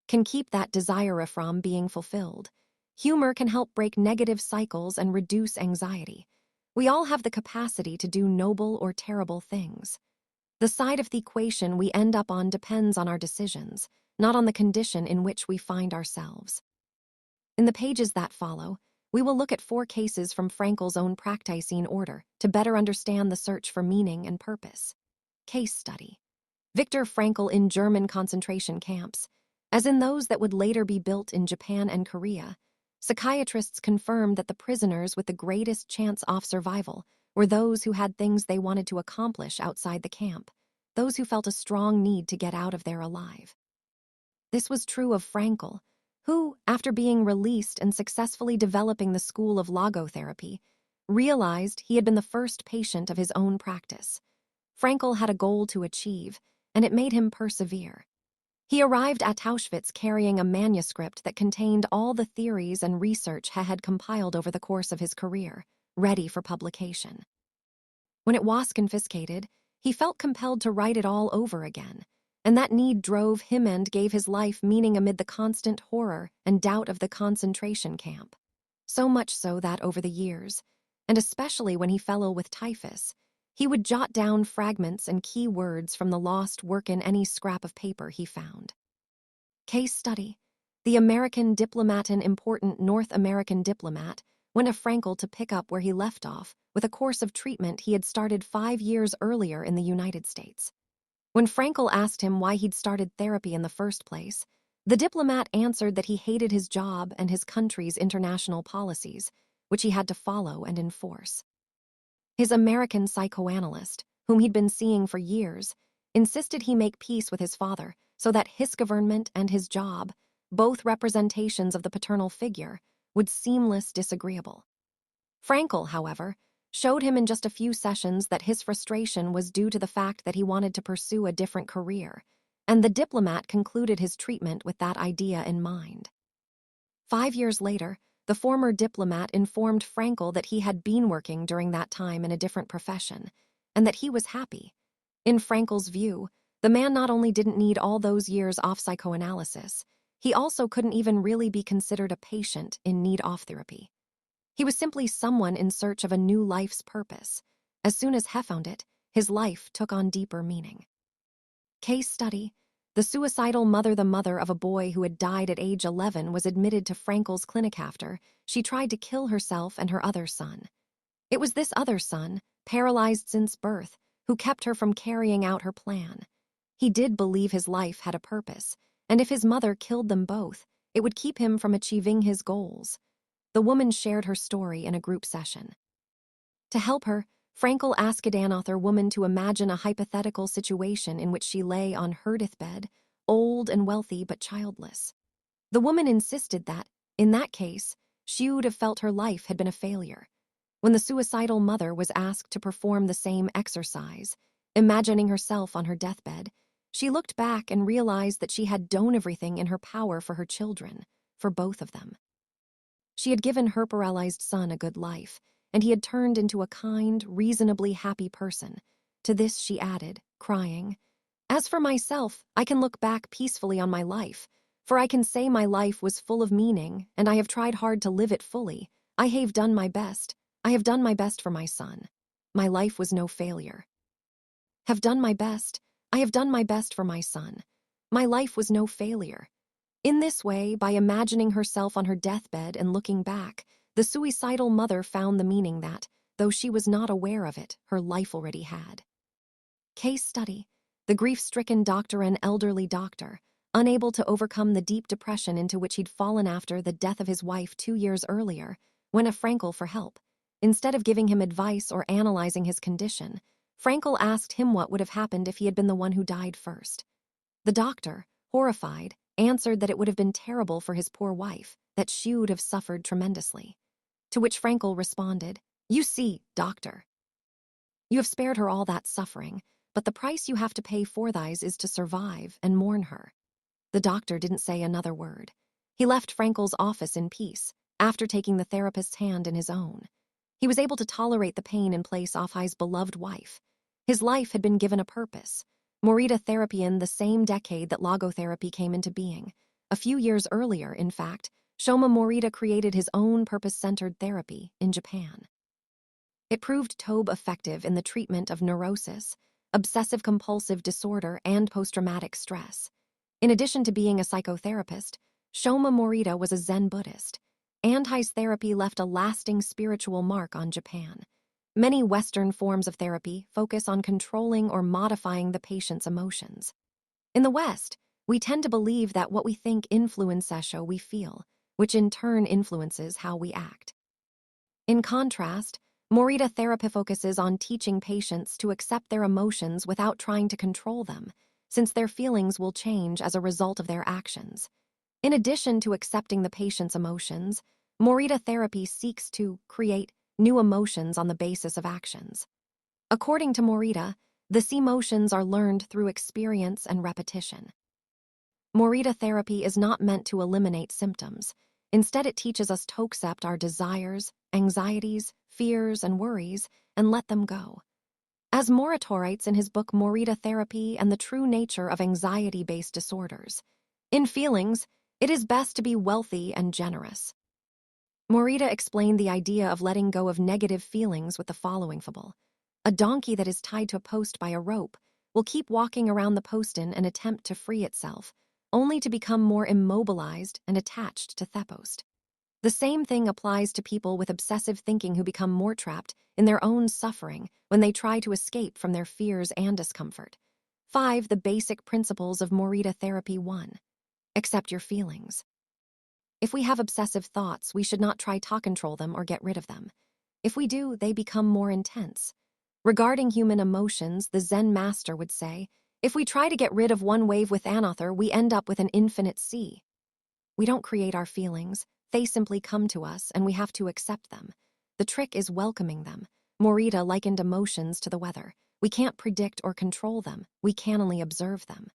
can keep that desire from being fulfilled. Humor can help break negative cycles and reduce anxiety. We all have the capacity to do noble or terrible things. The side of the equation we end up on depends on our decisions, not on the condition in which we find ourselves. In the pages that follow, we will look at 4 cases from Frankl's own practice in order to better understand the search for meaning and purpose. Case study: Viktor Frankl in German concentration camps. As in those that would later be built in Japan and Korea, psychiatrists confirmed that the prisoners with the greatest chance of survival were those who had things they wanted to accomplish outside the camp, those who felt a strong need to get out of there alive. This was true of Frankl, who, after being released and successfully developing the school of logotherapy, realized he had been the first patient of his own practice. Frankl had a goal to achieve, and it made him persevere. He arrived at Auschwitz carrying a manuscript that contained all the theories and research he had compiled over the course of his career, ready for publication. When it was confiscated, he felt compelled to write it all over again, and that need drove him and gave his life meaning amid the constant horror and doubt of the concentration camp. So much so that over the years, and especially when he fell ill with typhus, he would jot down fragments and key words from the lost work in any scrap of paper he found. Case study: the American diplomat and important North American diplomat went to Frankl to pick up where he left off with a course of treatment he had started 5 years earlier in the United States. When Frankl asked him why he'd started therapy in the first place, the diplomat answered that he hated his job and his country's international policies, which he had to follow and enforce. His American psychoanalyst, whom he'd been seeing for years, insisted he make peace with his father so that his government and his job, both representations of the paternal figure, would seamless disagreeable. Frankl, however, showed him in just a few sessions that his frustration was due to the fact that he wanted to pursue a different career, and the diplomat concluded his treatment with that idea in mind. 5 years later, the former diplomat informed Frankl that he had been working during that time in a different profession, and that he was happy. In Frankl's view, the man not only didn't need all those years off psychoanalysis, he also couldn't even really be considered a patient in need of therapy. He was simply someone in search of a new life's purpose. As soon as he found it, his life took on deeper meaning. Case study: the suicidal mother. The mother of a boy who had died at age 11 was admitted to Frankl's clinic after she tried to kill herself and her other son. It was this other son, paralyzed since birth, who kept her from carrying out her plan. He did believe his life had a purpose, and if his mother killed them both, it would keep him from achieving his goals. The woman shared her story in a group session. To help her, Frankl asked another woman to imagine a hypothetical situation in which she lay on her deathbed, old and wealthy but childless. The woman insisted that, in that case, she would have felt her life had been a failure. When the suicidal mother was asked to perform the same exercise, imagining herself on her deathbed, she looked back and realized that she had done everything in her power for her children, for both of them. She had given her paralyzed son a good life, and he had turned into a kind, reasonably happy person. To this she added, crying, "As for myself, I can look back peacefully on my life, for I can say my life was full of meaning, and I have tried hard to live it fully. I have done my best. I have done my best for my son. My life was no failure. Have done my best. I have done my best for my son. My life was no failure." In this way, by imagining herself on her deathbed and looking back, the suicidal mother found the meaning that, though she was not aware of it, her life already had. Case study: the grief-stricken doctor and elderly doctor, unable to overcome the deep depression into which he'd fallen after the death of his wife 2 years earlier, went to Frankl for help. Instead of giving him advice or analyzing his condition, Frankl asked him what would have happened if he had been the one who died first. The doctor, horrified, answered that it would have been terrible for his poor wife, that she would have suffered tremendously. To which Frankl responded, "You see, doctor, you have spared her all that suffering, but the price you have to pay for these is to survive and mourn her." The doctor didn't say another word. He left Frankl's office in peace, after taking the therapist's hand in his own. He was able to tolerate the pain in place of his beloved wife. His life had been given a purpose. Morita therapy in the same decade that logotherapy came into being. A few years earlier, in fact, Shoma Morita created his own purpose-centered therapy in Japan. It proved effective in the treatment of neurosis, obsessive-compulsive disorder, and post-traumatic stress. In addition to being a psychotherapist, Shoma Morita was a Zen Buddhist, and his therapy left a lasting spiritual mark on Japan. Many Western forms of therapy focus on controlling or modifying the patient's emotions. In the West, we tend to believe that what we think influences how we feel, which in turn influences how we act. In contrast, Morita therapy focuses on teaching patients to accept their emotions without trying to control them, since their feelings will change as a result of their actions. In addition to accepting the patient's emotions, Morita therapy seeks to create new emotions on the basis of actions. According to Morita, these emotions are learned through experience and repetition. Morita therapy is not meant to eliminate symptoms. Instead, it teaches us to accept our desires, anxieties, fears, and worries and let them go. As Morita writes in his book Morita Therapy and the True Nature of Anxiety-Based Disorders, in feelings, it is best to be wealthy and generous. Morita explained the idea of letting go of negative feelings with the following fable. A donkey that is tied to a post by a rope will keep walking around the post in an attempt to free itself, only to become more immobilized and attached to the post. The same thing applies to people with obsessive thinking who become more trapped in their own suffering when they try to escape from their fears and discomfort. 5. The basic principles of Morita Therapy. 1. Accept your feelings. If we have obsessive thoughts, we should not try to control them or get rid of them. If we do, they become more intense. Regarding human emotions, the Zen master would say, if we try to get rid of one wave with another, we end up with an infinite sea. We don't create our feelings, they simply come to us and we have to accept them. The trick is welcoming them. Morita likened emotions to the weather. We can't predict or control them, we can only observe them.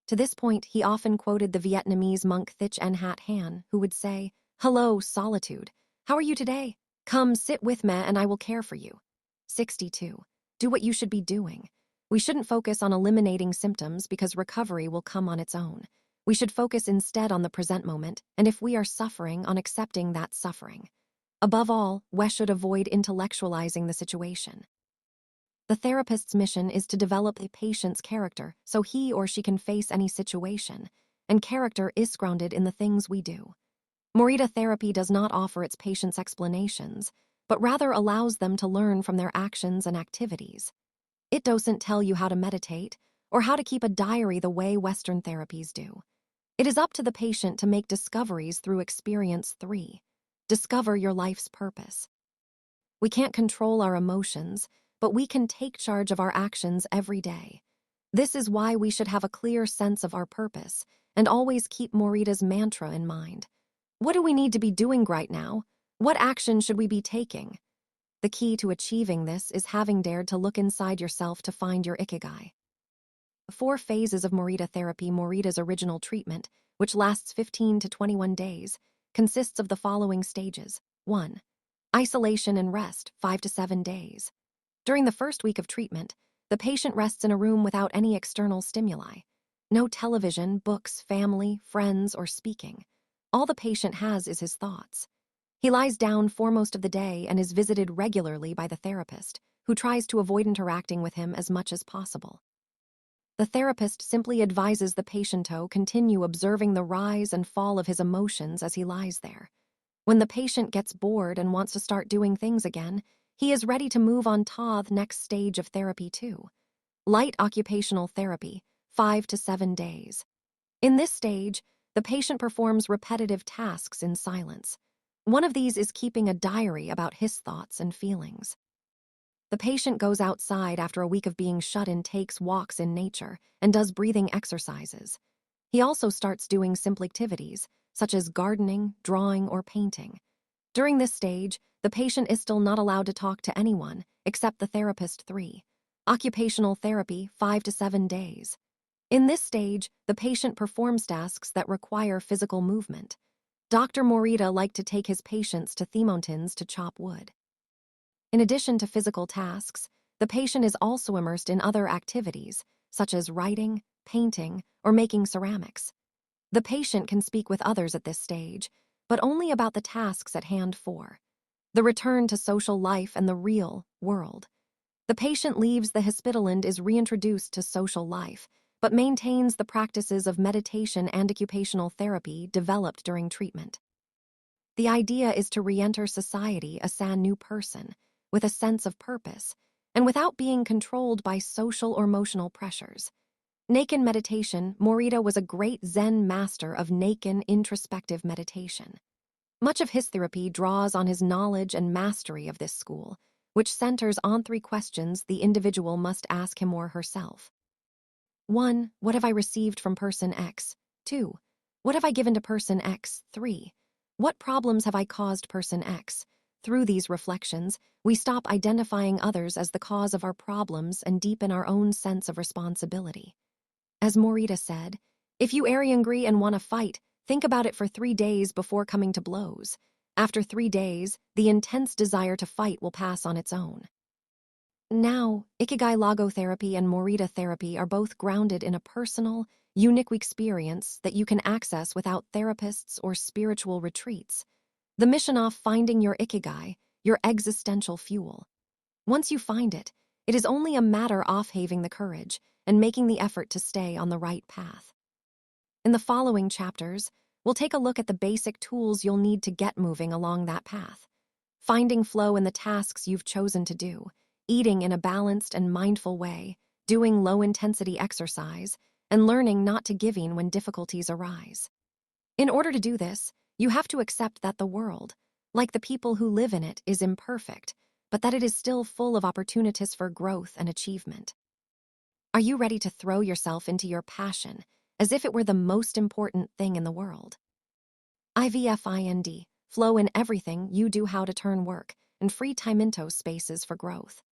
To this point, he often quoted the Vietnamese monk Thich Nhat Hanh, who would say, "Hello, solitude. How are you today? Come sit with me and I will care for you." 62. Do what you should be doing. We shouldn't focus on eliminating symptoms because recovery will come on its own. We should focus instead on the present moment, and if we are suffering, on accepting that suffering. Above all, we should avoid intellectualizing the situation. The therapist's mission is to develop a patient's character so he or she can face any situation, and character is grounded in the things we do. Morita therapy does not offer its patients explanations, but rather allows them to learn from their actions and activities. It doesn't tell you how to meditate or how to keep a diary the way Western therapies do. It is up to the patient to make discoveries through experience. 3. Discover your life's purpose. We can't control our emotions, but we can take charge of our actions every day. This is why we should have a clear sense of our purpose and always keep Morita's mantra in mind. What do we need to be doing right now? What action should we be taking? The key to achieving this is having dared to look inside yourself to find your ikigai. The 4 phases of Morita therapy. Morita's original treatment, which lasts 15 to 21 days, consists of the following stages. 1. Isolation and rest, 5 to 7 days. During the first week of treatment, the patient rests in a room without any external stimuli. No television, books, family, friends, or speaking. All the patient has is his thoughts. He lies down for most of the day and is visited regularly by the therapist, who tries to avoid interacting with him as much as possible. The therapist simply advises the patient to continue observing the rise and fall of his emotions as he lies there. When the patient gets bored and wants to start doing things again, he is ready to move on to the next stage of therapy. 2. Light occupational therapy, 5 to 7 days. In this stage, the patient performs repetitive tasks in silence. One of these is keeping a diary about his thoughts and feelings. The patient goes outside after a week of being shut in, takes walks in nature, and does breathing exercises. He also starts doing simple activities, such as gardening, drawing, or painting. During this stage, the patient is still not allowed to talk to anyone except the therapist. 3. Occupational therapy, 5 to 7 days. In this stage, the patient performs tasks that require physical movement. Dr. Morita liked to take his patients to the mountains to chop wood. In addition to physical tasks, the patient is also immersed in other activities, such as writing, painting, or making ceramics. The patient can speak with others at this stage, but only about the tasks at hand. 4. The return to social life and the real world. The patient leaves the hospital and is reintroduced to social life, but maintains the practices of meditation and occupational therapy developed during treatment. The idea is to re-enter society as a new person, with a sense of purpose, and without being controlled by social or emotional pressures. Nikken meditation. Morita was a great Zen master of Nikken introspective meditation. Much of his therapy draws on his knowledge and mastery of this school, which centers on 3 questions the individual must ask him or herself. 1. What have I received from person X? 2. What have I given to person X? 3. What problems have I caused person X? Through these reflections, we stop identifying others as the cause of our problems and deepen our own sense of responsibility. As Morita said, If you angry and want to fight, think about it for 3 days before coming to blows. After 3 days, the intense desire to fight will pass on its own. Now, Ikigai logotherapy and Morita therapy are both grounded in a personal, unique experience that you can access without therapists or spiritual retreats. The mission of finding your Ikigai, your existential fuel. Once you find it, it is only a matter of having the courage and making the effort to stay on the right path. In the following chapters, we'll take a look at the basic tools you'll need to get moving along that path. Finding flow in the tasks you've chosen to do, eating in a balanced and mindful way, doing low-intensity exercise, and learning not to give in when difficulties arise. In order to do this, you have to accept that the world, like the people who live in it, is imperfect, but that it is still full of opportunities for growth and achievement. Are you ready to throw yourself into your passion as if it were the most important thing in the world? IVFIND, flow in everything you do, how to turn work and free time into spaces for growth.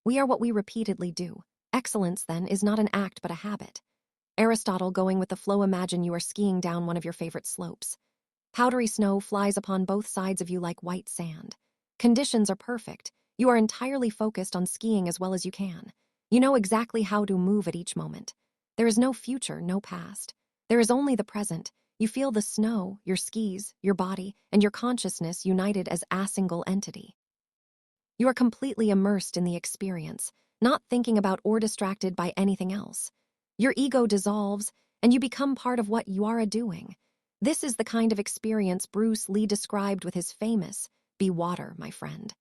We are what we repeatedly do. Excellence, then, is not an act but a habit. Aristotle, going with the flow. Imagine you are skiing down one of your favorite slopes. Powdery snow flies upon both sides of you like white sand. Conditions are perfect. You are entirely focused on skiing as well as you can. You know exactly how to move at each moment. There is no future, no past. There is only the present. You feel the snow, your skis, your body, and your consciousness united as a single entity. You are completely immersed in the experience, not thinking about or distracted by anything else. Your ego dissolves, and you become part of what you are doing. This is the kind of experience Bruce Lee described with his famous, "Be water, my friend."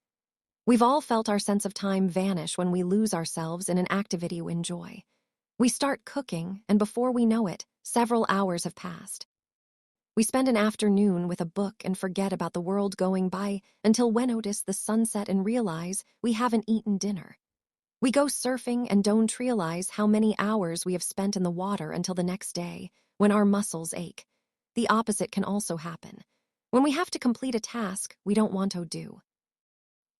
We've all felt our sense of time vanish when we lose ourselves in an activity we enjoy. We start cooking, and before we know it, several hours have passed. We spend an afternoon with a book and forget about the world going by until we notice the sunset and realize we haven't eaten dinner. We go surfing and don't realize how many hours we have spent in the water until the next day, when our muscles ache. The opposite can also happen. When we have to complete a task we don't want to do.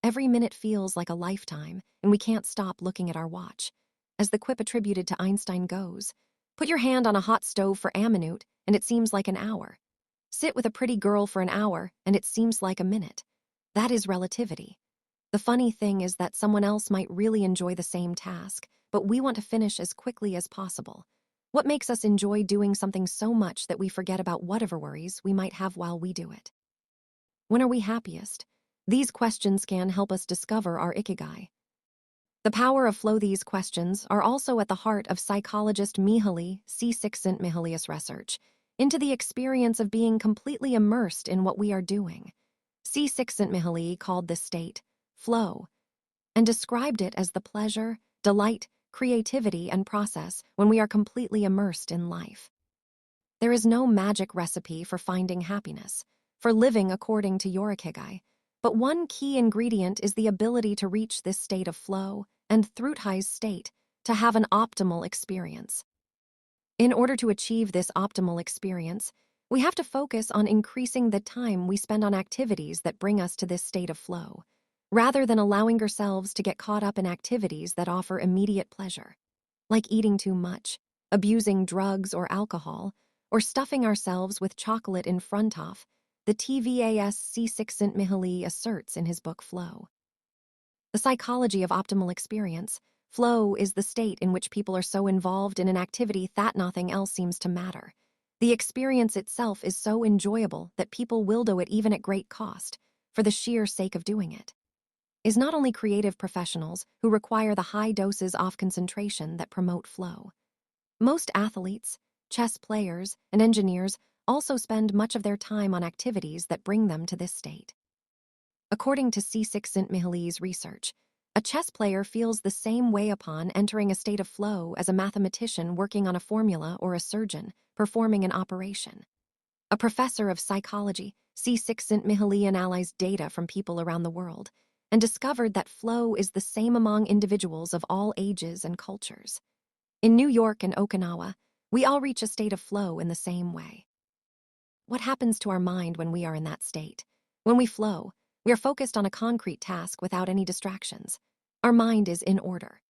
Every minute feels like a lifetime, and we can't stop looking at our watch. As the quip attributed to Einstein goes, put your hand on a hot stove for a minute, and it seems like an hour. Sit with a pretty girl for an hour, and it seems like a minute. That is relativity. The funny thing is that someone else might really enjoy the same task, but we want to finish as quickly as possible. What makes us enjoy doing something so much that we forget about whatever worries we might have while we do it? When are we happiest? These questions can help us discover our Ikigai. The power of flow. These questions are also at the heart of psychologist Mihaly Csikszentmihalyi's research into the experience of being completely immersed in what we are doing. Csikszentmihalyi called this state flow and described it as the pleasure, delight, creativity, and process when we are completely immersed in life. There is no magic recipe for finding happiness, for living according to your Ikigai, but one key ingredient is the ability to reach this state of flow and Thruthai's state to have an optimal experience. In order to achieve this optimal experience, we have to focus on increasing the time we spend on activities that bring us to this state of flow, rather than allowing ourselves to get caught up in activities that offer immediate pleasure, like eating too much, abusing drugs or alcohol, or stuffing ourselves with chocolate in front of. The TVAS Csikszentmihalyi asserts in his book Flow. The psychology of optimal experience. Flow is the state in which people are so involved in an activity that nothing else seems to matter. The experience itself is so enjoyable that people will do it even at great cost, for the sheer sake of doing it. Is not only creative professionals who require the high doses of concentration that promote flow. Most athletes, chess players, and engineers also spend much of their time on activities that bring them to this state. According to Csikszentmihalyi's research, a chess player feels the same way upon entering a state of flow as a mathematician working on a formula or a surgeon performing an operation. A professor of psychology, Csikszentmihalyi analyzed data from people around the world and discovered that flow is the same among individuals of all ages and cultures. In New York and Okinawa, we all reach a state of flow in the same way. What happens to our mind when we are in that state? When we flow, we are focused on a concrete task without any distractions. Our mind is in order.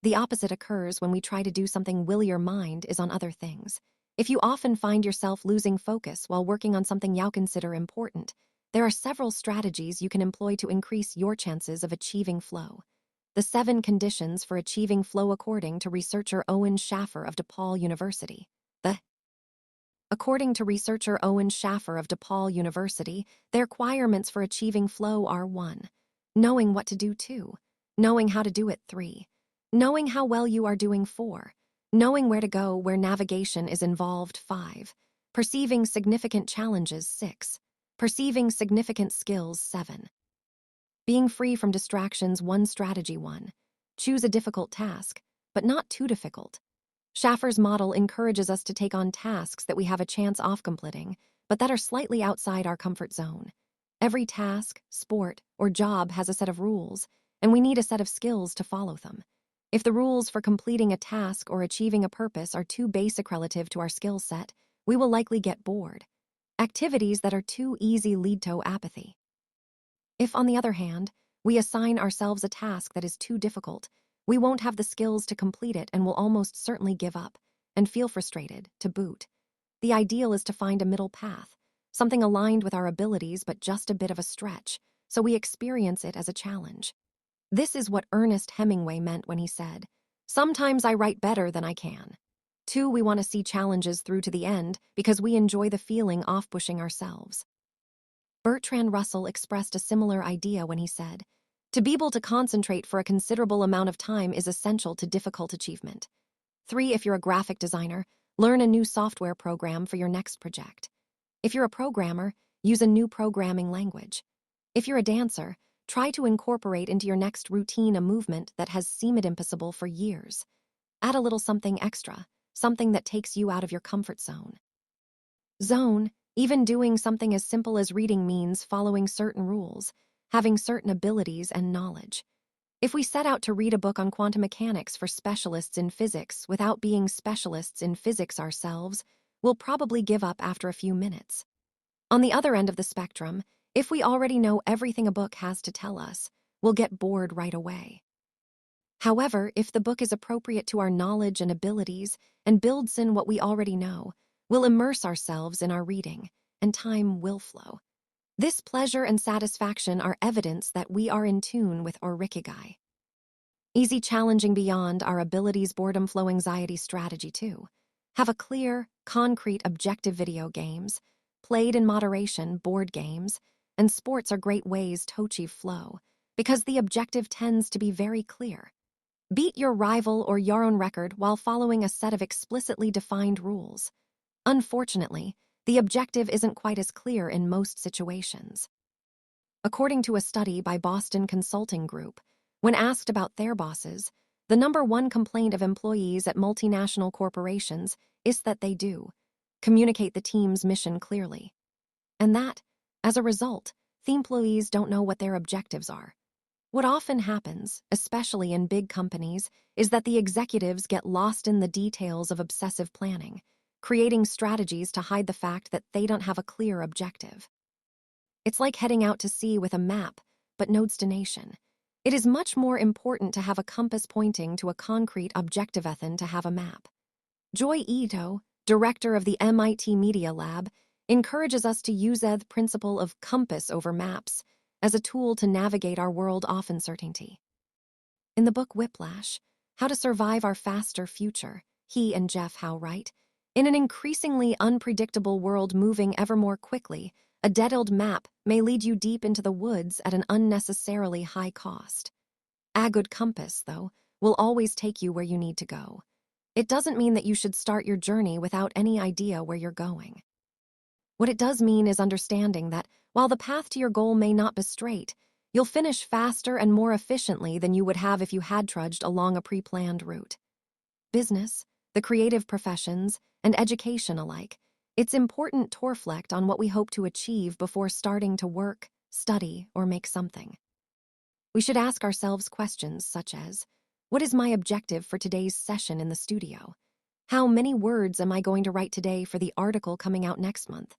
The opposite occurs when we try to do something while your mind is on other things. If you often find yourself losing focus while working on something you consider important, there are several strategies you can employ to increase your chances of achieving flow. The 7 conditions for achieving flow according to researcher Owen Schaffer of DePaul University. According to researcher Owen Schaffer of DePaul University, the requirements for achieving flow are 1. Knowing what to do 2. Knowing how to do it 3. Knowing how well you are doing 4. Knowing where to go where navigation is involved 5. Perceiving significant challenges 6. Perceiving significant skills 7. Being free from distractions 1. Strategy 1. Choose a difficult task, but not too difficult. Schaffer's model encourages us to take on tasks that we have a chance of completing, but that are slightly outside our comfort zone. Every task, sport, or job has a set of rules, and we need a set of skills to follow them. If the rules for completing a task or achieving a purpose are too basic relative to our skill set, we will likely get bored. Activities that are too easy lead to apathy. If, on the other hand, we assign ourselves a task that is too difficult, we won't have the skills to complete it and will almost certainly give up and feel frustrated, to boot. The ideal is to find a middle path, something aligned with our abilities but just a bit of a stretch, so we experience it as a challenge. This is what Ernest Hemingway meant when he said, "Sometimes I write better than I can." 2. We want to see challenges through to the end because we enjoy the feeling of pushing ourselves. Bertrand Russell expressed a similar idea when he said, "To be able to concentrate for a considerable amount of time is essential to difficult achievement." 3. If you're a graphic designer, learn a new software program for your next project. If you're a programmer, use a new programming language. If you're a dancer, try to incorporate into your next routine a movement that has seemed impossible for years. Add a little something extra, something that takes you out of your comfort zone. Even doing something as simple as reading means following certain rules, having certain abilities and knowledge. If we set out to read a book on quantum mechanics for specialists in physics without being specialists in physics ourselves, we'll probably give up after a few minutes. On the other end of the spectrum, if we already know everything a book has to tell us, we'll get bored right away. However, if the book is appropriate to our knowledge and abilities and builds in what we already know, we'll immerse ourselves in our reading, and time will flow. This pleasure and satisfaction are evidence that we are in tune with our Ikigai. Easy challenging beyond our abilities boredom flow anxiety strategy 2. Have a clear, concrete objective. Video games, played in moderation, board games, and sports are great ways to achieve flow because the objective tends to be very clear. Beat your rival or your own record while following a set of explicitly defined rules. Unfortunately, the objective isn't quite as clear in most situations. According to a study by Boston Consulting Group, when asked about their bosses, the number 1 complaint of employees at multinational corporations is that they do communicate the team's mission clearly. And that, as a result, the employees don't know what their objectives are. What often happens, especially in big companies, is that the executives get lost in the details of obsessive planning, creating strategies to hide the fact that they don't have a clear objective. It's like heading out to sea with a map, but no destination. It is much more important to have a compass pointing to a concrete objective than to have a map. Joy Ito, director of the MIT Media Lab, encourages us to use the principle of compass over maps as a tool to navigate our world of uncertainty. In the book Whiplash, How to Survive Our Faster Future, he and Jeff Howe write, in an increasingly unpredictable world moving ever more quickly, a dead-old map may lead you deep into the woods at an unnecessarily high cost. A good compass, though, will always take you where you need to go. It doesn't mean that you should start your journey without any idea where you're going. What it does mean is understanding that, while the path to your goal may not be straight, you'll finish faster and more efficiently than you would have if you had trudged along a pre-planned route. Business, the creative professions, and education alike, it's important to reflect on what we hope to achieve before starting to work, study, or make something. We should ask ourselves questions such as, what is my objective for today's session in the studio? How many words am I going to write today for the article coming out next month?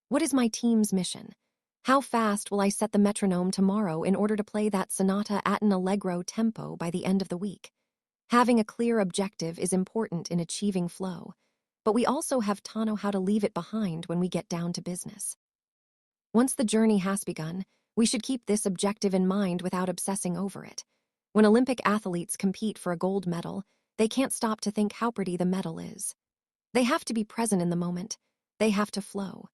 What is my team's mission? How fast will I set the metronome tomorrow in order to play that sonata at an allegro tempo by the end of the week? Having a clear objective is important in achieving flow. but we also have to know how to leave it behind when we get down to business. Once the journey has begun, we should keep this objective in mind without obsessing over it. When Olympic athletes compete for a gold medal, they can't stop to think how pretty the medal is. They have to be present in the moment. They have to flow.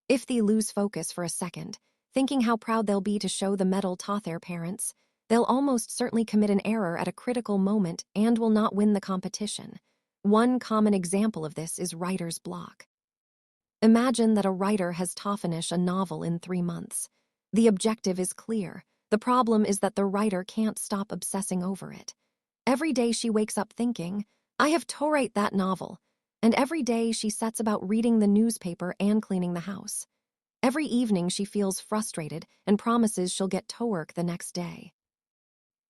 If they lose focus for a second, thinking how proud they'll be to show the medal to their parents, they'll almost certainly commit an error at a critical moment and will not win the competition. One common example of this is writer's block. Imagine that a writer has to finish a novel in 3 months. The objective is clear. The problem is that the writer can't stop obsessing over it. Every day she wakes up thinking, I have to write that novel. And every day she sets about reading the newspaper and cleaning the house. Every evening she feels frustrated and promises she'll get to work the next day.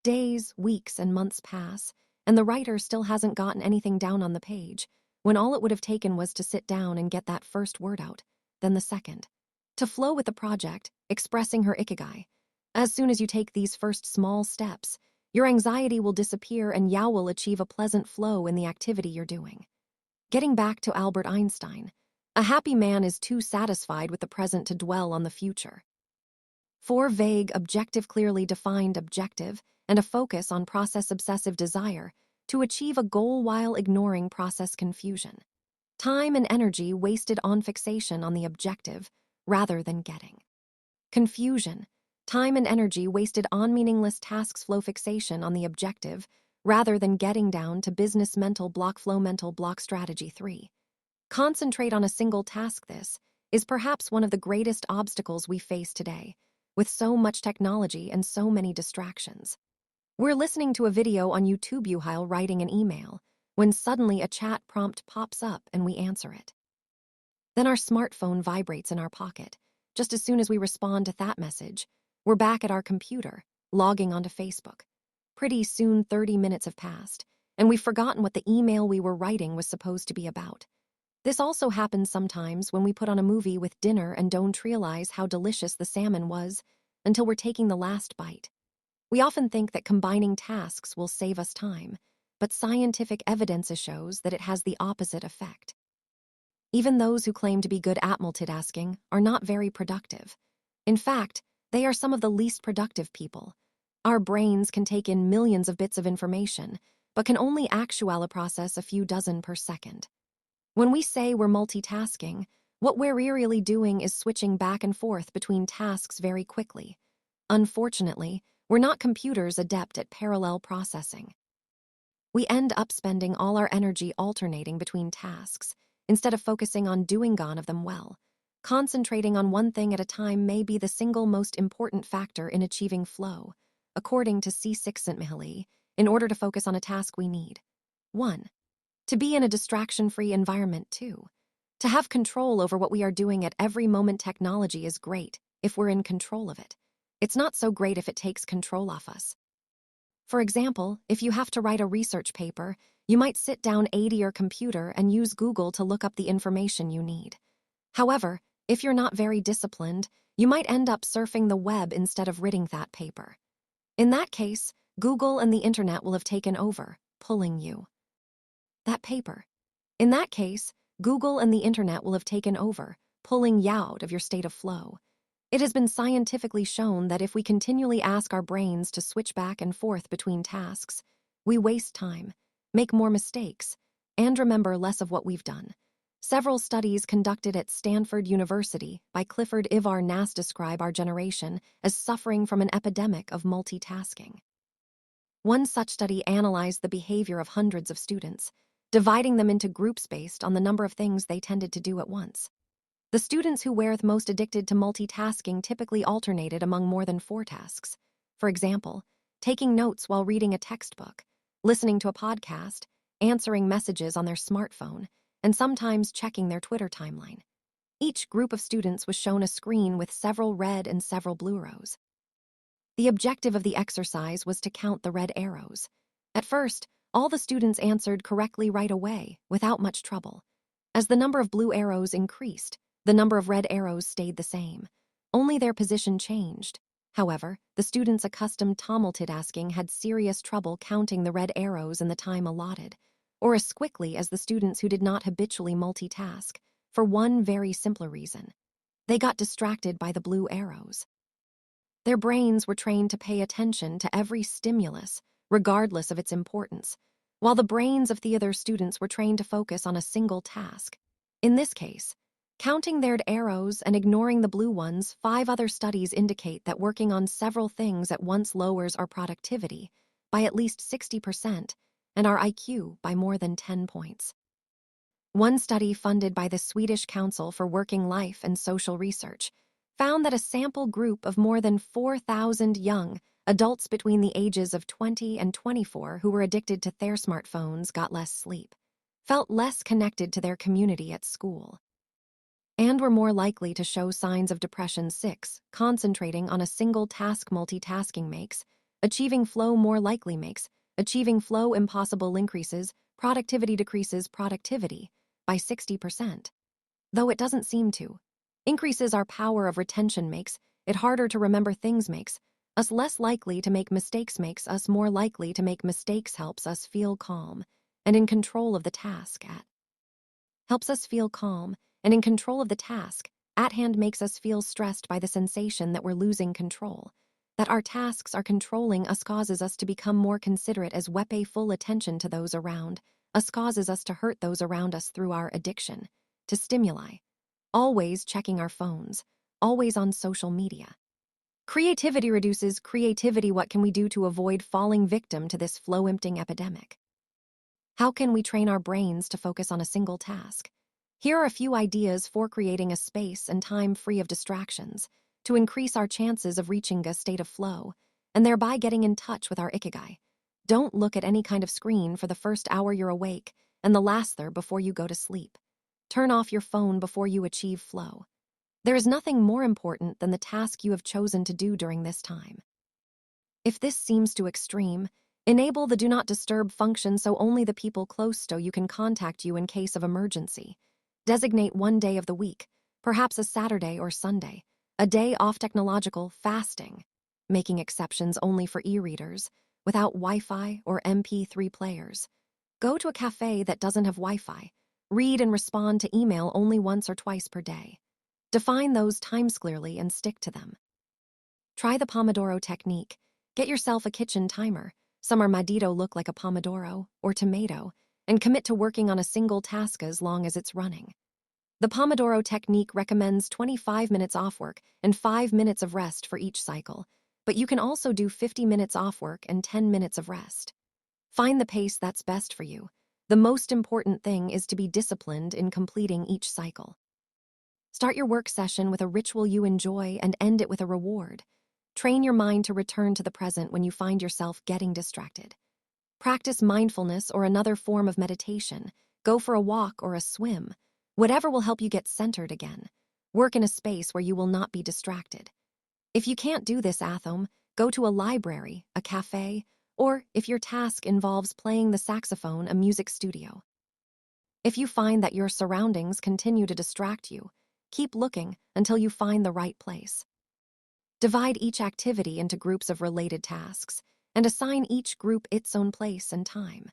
Days, weeks, and months pass, and the writer still hasn't gotten anything down on the page, when all it would have taken was to sit down and get that first word out, then the second. To flow with the project, expressing her ikigai. As soon as you take these first small steps, your anxiety will disappear and you will achieve a pleasant flow in the activity you're doing. Getting back to Albert Einstein, a happy man is too satisfied with the present to dwell on the future. 4 vague, objective, clearly defined objective, and a focus on process-obsessive desire to achieve a goal while ignoring process confusion. Time and energy wasted on fixation on the objective rather than getting. Confusion. Time and energy wasted on meaningless tasks, flow fixation on the objective rather than getting down to business mental block, flow mental block. Strategy 3. Concentrate on a single task. This is perhaps one of the greatest obstacles we face today, with so much technology and so many distractions. We're listening to a video on YouTube while writing an email, when suddenly a chat prompt pops up and we answer it. Then our smartphone vibrates in our pocket. Just as soon as we respond to that message, we're back at our computer, logging onto Facebook. Pretty soon 30 minutes have passed, and we've forgotten what the email we were writing was supposed to be about. This also happens sometimes when we put on a movie with dinner and don't realize how delicious the salmon was until we're taking the last bite. We often think that combining tasks will save us time, but scientific evidence shows that it has the opposite effect. Even those who claim to be good at multitasking are not very productive. In fact, they are some of the least productive people. Our brains can take in millions of bits of information, but can only actually process a few dozen per second. When we say we're multitasking, what we're really doing is switching back and forth between tasks very quickly. Unfortunately, we're not computers adept at parallel processing. We end up spending all our energy alternating between tasks, instead of focusing on doing one of them well. Concentrating on one thing at a time may be the single most important factor in achieving flow, according to C. Csikszentmihalyi, in order to focus on a task we need. 1. To be in a distraction-free environment. 2. To have control over what we are doing at every moment. Technology is great if we're in control of it. It's not so great if it takes control off us. For example, if you have to write a research paper, you might sit down at your computer and use Google to look up the information you need. However, if you're not very disciplined, you might end up surfing the web instead of reading that paper. In that case, Google and the internet will have taken over, pulling you. That paper. In that case, Google and the internet will have taken over, pulling you out of your state of flow. It has been scientifically shown that if we continually ask our brains to switch back and forth between tasks, we waste time, make more mistakes, and remember less of what we've done. Several studies conducted at Stanford University by Clifford Ivar Nass describe our generation as suffering from an epidemic of multitasking. One such study analyzed the behavior of hundreds of students, dividing them into groups based on the number of things they tended to do at once. The students who were the most addicted to multitasking typically alternated among more than 4 tasks. For example, taking notes while reading a textbook, listening to a podcast, answering messages on their smartphone, and sometimes checking their Twitter timeline. Each group of students was shown a screen with several red and several blue rows. The objective of the exercise was to count the red arrows. At first, all the students answered correctly right away, without much trouble. As the number of blue arrows increased, the number of red arrows stayed the same. Only their position changed. However, the students accustomed to multitasking had serious trouble counting the red arrows in the time allotted. or as quickly as the students who did not habitually multitask, for one very simple reason. They got distracted by the blue arrows. Their brains were trained to pay attention to every stimulus, regardless of its importance, while the brains of the other students were trained to focus on a single task. In this case, counting their arrows and ignoring the blue ones, 5 other studies indicate that working on several things at once lowers our productivity by at least 60% and our IQ by more than 10 points. One study funded by the Swedish Council for Working Life and Social Research found that a sample group of more than 4,000 young adults between the ages of 20 and 24 who were addicted to their smartphones got less sleep, felt less connected to their community at school, and were more likely to show signs of depression. 6. Concentrating on a single task. Multitasking makes achieving flow more likely. Makes achieving flow impossible. Increases productivity. Decreases productivity by 60%. Though it doesn't seem to. Increases our power of retention. Makes it harder to remember things. Makes us less likely to make mistakes. Makes us more likely to make mistakes. Helps us feel calm and in control of the task at. Helps us feel calm and in control of the task at hand. Makes us feel stressed by the sensation that we're losing control, that our tasks are controlling us. Causes us to become more considerate as we pay full attention to those around us. Causes us to hurt those around us through our addiction to stimuli, always checking our phones, always on social media. Creativity reduces creativity. What can we do to avoid falling victim to this flow-emptying epidemic? How can we train our brains to focus on a single task? Here are a few ideas for creating a space and time free of distractions to increase our chances of reaching a state of flow and thereby getting in touch with our ikigai. Don't look at any kind of screen for the first hour you're awake and the last there before you go to sleep. Turn off your phone before you achieve flow. There is nothing more important than the task you have chosen to do during this time. If this seems too extreme, enable the Do Not Disturb function so only the people close to you can contact you in case of emergency. Designate one day of the week, perhaps a Saturday or Sunday, a day off technological fasting, making exceptions only for e-readers, without Wi-Fi or MP3 players. Go to a cafe that doesn't have Wi-Fi. Read and respond to email only once or twice per day. Define those times clearly and stick to them. Try the Pomodoro technique. Get yourself a kitchen timer. Some are Madito look like a Pomodoro or tomato, and commit to working on a single task as long as it's running. The Pomodoro technique recommends 25 minutes off work and 5 minutes of rest for each cycle, but you can also do 50 minutes off work and 10 minutes of rest. Find the pace that's best for you. The most important thing is to be disciplined in completing each cycle. Start your work session with a ritual you enjoy and end it with a reward. Train your mind to return to the present when you find yourself getting distracted. Practice mindfulness or another form of meditation. Go for a walk or a swim. Whatever will help you get centered again. Work in a space where you will not be distracted. If you can't do this at home, go to a library, a cafe, or, if your task involves playing the saxophone, a music studio. If you find that your surroundings continue to distract you, keep looking until you find the right place. Divide each activity into groups of related tasks and assign each group its own place and time.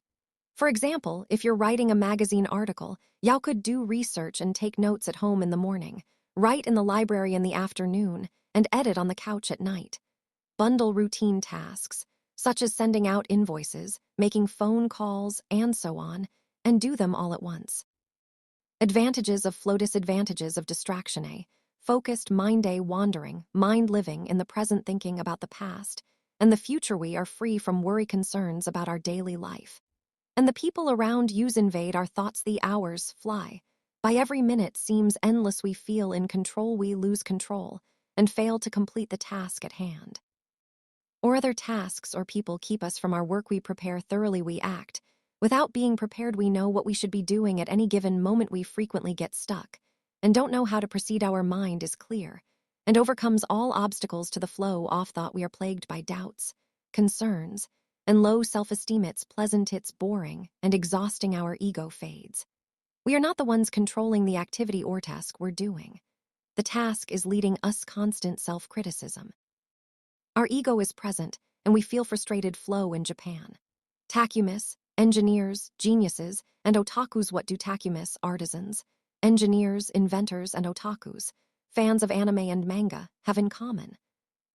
For example, if you're writing a magazine article, you could do research and take notes at home in the morning, write in the library in the afternoon, and edit on the couch at night. Bundle routine tasks, such as sending out invoices, making phone calls, and so on, and do them all at once. Advantages of flow. Disadvantages of distraction. A focused mind. A wandering mind, living in the present, thinking about the past and the future. We are free from worry, concerns about our daily life, and the people around you invade our thoughts. The hours fly by. Every minute seems endless. We feel in control. We lose control and fail to complete the task at hand. Or other tasks or people keep us from our work. We prepare thoroughly. We act without being prepared. We know what we should be doing at any given moment. We frequently get stuck and don't know how to proceed. Our mind is clear and overcomes all obstacles to the flow of thought. We are plagued by doubts, concerns, and low self-esteem. It's pleasant, it's boring, and exhausting. Our ego fades. We are not the ones controlling the activity or task we're doing. The task is leading us. Constant self-criticism. Our ego is present, and we feel frustrated. Flow in Japan. Takumis, Engineers, geniuses, and otakus. What do takumis, artisans, engineers, inventors, and otakus, fans of anime and manga, have in common?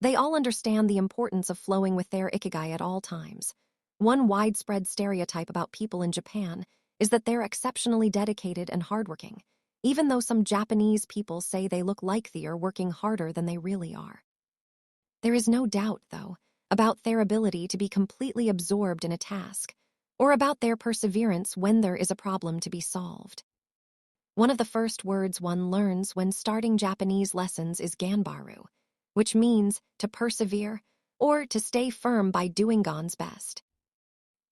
They all understand the importance of flowing with their ikigai at all times. One widespread stereotype about people in Japan is that they're exceptionally dedicated and hardworking, even though some Japanese people say they look like they're working harder than they really are. There is no doubt, though, about their ability to be completely absorbed in a task, or about their perseverance when there is a problem to be solved. One of the first words one learns when starting Japanese lessons is ganbaru, which means to persevere or to stay firm by doing God's best.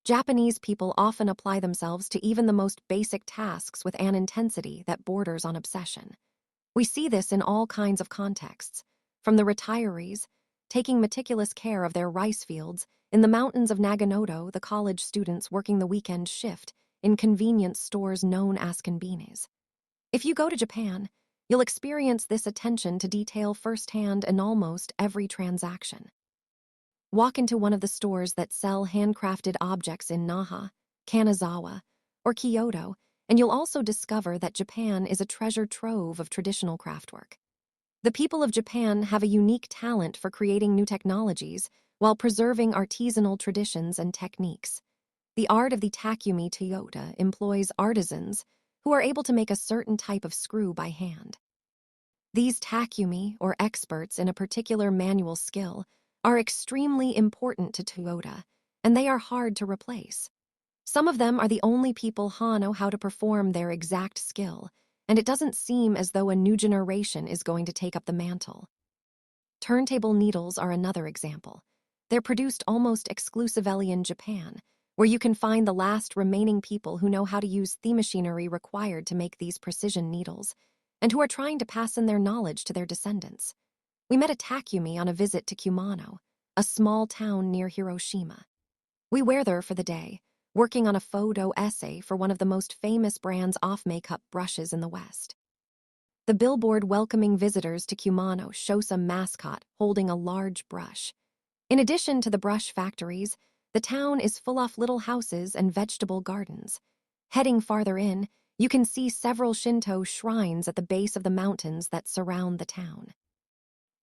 Japanese people often apply themselves to even the most basic tasks with an intensity that borders on obsession. We see this in all kinds of contexts, from the retirees taking meticulous care of their rice fields in the mountains of Naganoto, the college students working the weekend shift in convenience stores known as konbinis. If you go to Japan, you'll experience this attention to detail firsthand in almost every transaction. Walk into one of the stores that sell handcrafted objects in Naha, Kanazawa, or Kyoto, and you'll also discover that Japan is a treasure trove of traditional craftwork. The people of Japan have a unique talent for creating new technologies while preserving artisanal traditions and techniques. The art of the Takumi Toyota employs artisans who are able to make a certain type of screw by hand. These Takumi, or experts in a particular manual skill, are extremely important to Toyota, and they are hard to replace. Some of them are the only people who know how to perform their exact skill, and it doesn't seem as though a new generation is going to take up the mantle. Turntable needles are another example. They're produced almost exclusively in Japan, where you can find the last remaining people who know how to use the machinery required to make these precision needles, and who are trying to pass on their knowledge to their descendants. We met a Takumi on a visit to Kumano, a small town near Hiroshima. We were there for the day, working on a photo essay for one of the most famous brands of makeup brushes in the West. The billboard welcoming visitors to Kumano shows a mascot holding a large brush. In addition to the brush factories, the town is full of little houses and vegetable gardens. Heading farther in, you can see several Shinto shrines at the base of the mountains that surround the town.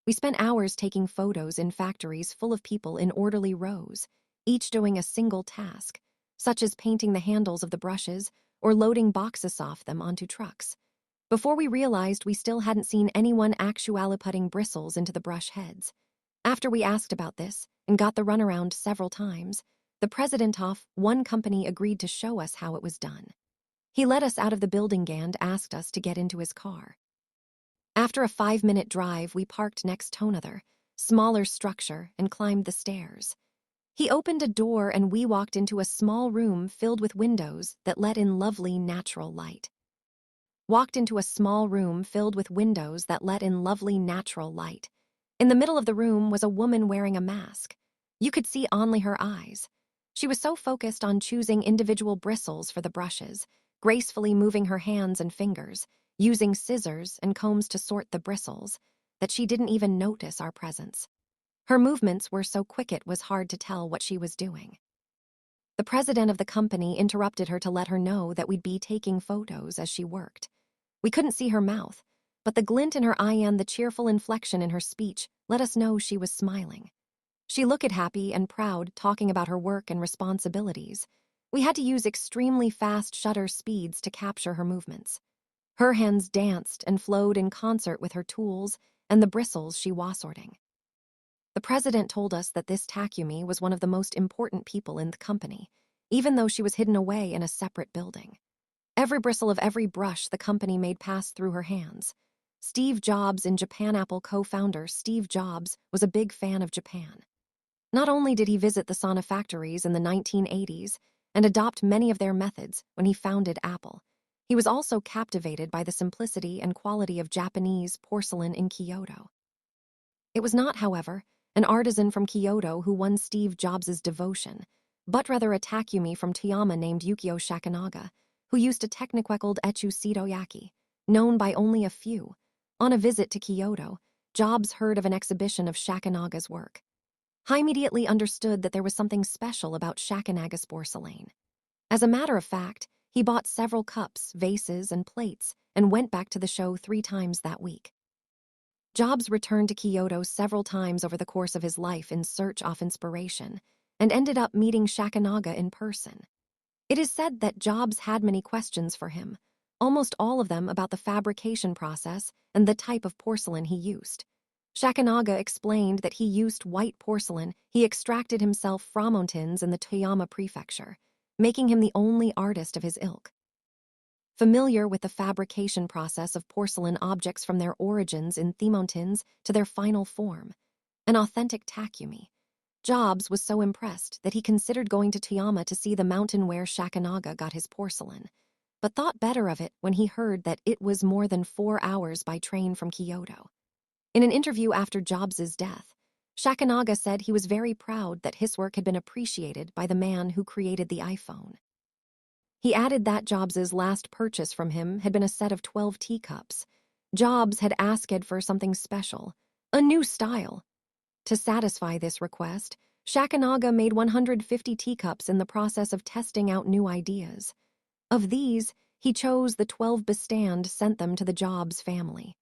We spent hours taking photos in factories full of people in orderly rows, each doing a single task, such as painting the handles of the brushes or loading boxes off them onto trucks. Before we realized we still hadn't seen anyone actually putting bristles into the brush heads. After we asked about this and got the runaround several times, the president of one company agreed to show us how it was done. He led us out of the building and asked us to get into his car. After a 5-minute drive, we parked next to another, smaller structure and climbed the stairs. He opened a door and we walked into a small room filled with windows that let in lovely natural light. In the middle of the room was a woman wearing a mask. You could see only her eyes. She was so focused on choosing individual bristles for the brushes, gracefully moving her hands and fingers, using scissors and combs to sort the bristles, that she didn't even notice our presence. Her movements were so quick it was hard to tell what she was doing. The president of the company interrupted her to let her know that we'd be taking photos as she worked. We couldn't see her mouth, but the glint in her eye and the cheerful inflection in her speech let us know she was smiling. She looked happy and proud, talking about her work and responsibilities. We had to use extremely fast shutter speeds to capture her movements. Her hands danced and flowed in concert with her tools and the bristles she was sorting. The president told us that this Takumi was one of the most important people in the company, even though she was hidden away in a separate building. Every bristle of every brush the company made pass through her hands. Steve Jobs in Japan. Apple co-founder Steve Jobs was a big fan of Japan. Not only did he visit the sauna factories in the 1980s and adopt many of their methods when he founded Apple, he was also captivated by the simplicity and quality of Japanese porcelain in Kyoto. It was not, however, an artisan from Kyoto who won Steve Jobs' devotion, but rather a Takumi from Toyama named Yukio Shakanaga, who used a technique called Echu Sitoyaki, known by only a few. On a visit to Kyoto, Jobs heard of an exhibition of Shakanaga's work. He immediately understood that there was something special about Shakanaga's porcelain. As a matter of fact, he bought several cups, vases, and plates and went back to the show 3 times that week. Jobs returned to Kyoto several times over the course of his life in search of inspiration and ended up meeting Shakunaga in person. It is said that Jobs had many questions for him, almost all of them about the fabrication process and the type of porcelain he used. Shakunaga explained that he used white porcelain he extracted himself from mountains in the Toyama prefecture, making him the only artist of his ilk. Familiar with the fabrication process of porcelain objects from their origins in Themontins to their final form, an authentic Takumi, Jobs was so impressed that he considered going to Toyama to see the mountain where Shakunaga got his porcelain, but thought better of it when he heard that it was more than 4 hours by train from Kyoto. In an interview after Jobs's death, Shakunaga said he was very proud that his work had been appreciated by the man who created the iPhone. He added that Jobs's last purchase from him had been a set of 12 teacups. Jobs had asked for something special, a new style. To satisfy this request, Shakunaga made 150 teacups in the process of testing out new ideas. Of these, he chose the 12 bestand sent them to the Jobs family.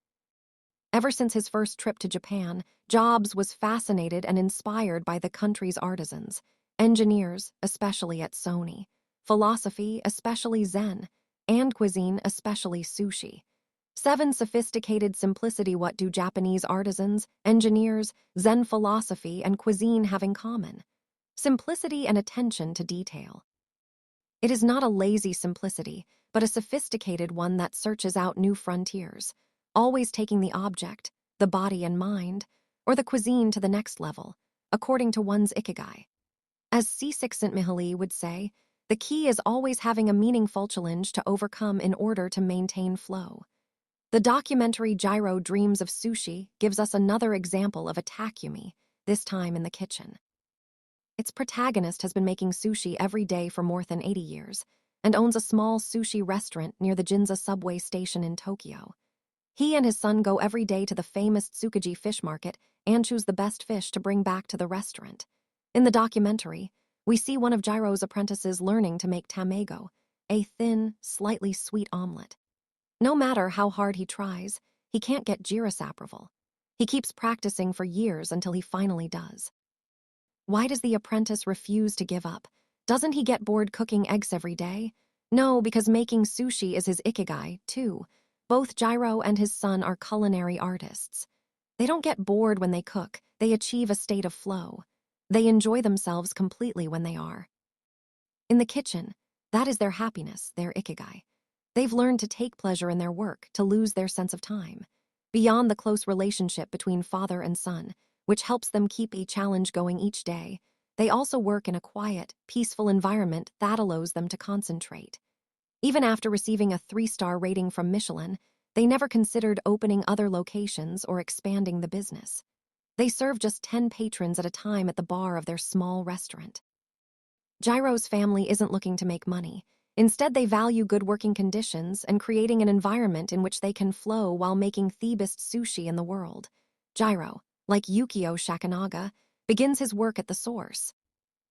Ever since his first trip to Japan, Jobs was fascinated and inspired by the country's artisans, engineers, especially at Sony, philosophy, especially Zen, and cuisine, especially sushi. 7 sophisticated simplicity. What do Japanese artisans, engineers, Zen philosophy, and cuisine have in common? Simplicity and attention to detail. It is not a lazy simplicity, but a sophisticated one that searches out new frontiers, always taking the object, the body and mind, or the cuisine to the next level, according to one's ikigai. As Csikszentmihalyi would say, the key is always having a meaningful challenge to overcome in order to maintain flow. The documentary Jiro Dreams of Sushi gives us another example of a Takumi, this time in the kitchen. Its protagonist has been making sushi every day for more than 80 years and owns a small sushi restaurant near the Ginza subway station in Tokyo. He and his son go every day to the famous Tsukuji fish market and choose the best fish to bring back to the restaurant. In the documentary, we see one of Jiro's apprentices learning to make tamago, a thin, slightly sweet omelet. No matter how hard he tries, he can't get girasapraval. He keeps practicing for years until he finally does. Why does the apprentice refuse to give up? Doesn't he get bored cooking eggs every day? No, because making sushi is his ikigai, too. Both Jiro and his son are culinary artists. They don't get bored when they cook, they achieve a state of flow. They enjoy themselves completely when they are. In the kitchen, that is their happiness, their ikigai. They've learned to take pleasure in their work, to lose their sense of time. Beyond the close relationship between father and son, which helps them keep a challenge going each day, they also work in a quiet, peaceful environment that allows them to concentrate. Even after receiving a 3-star rating from Michelin, they never considered opening other locations or expanding the business. They serve just 10 patrons at a time at the bar of their small restaurant. Jiro's family isn't looking to make money. Instead, they value good working conditions and creating an environment in which they can flow while making the best sushi in the world. Jiro, like Yukio Shakunaga, begins his work at the source.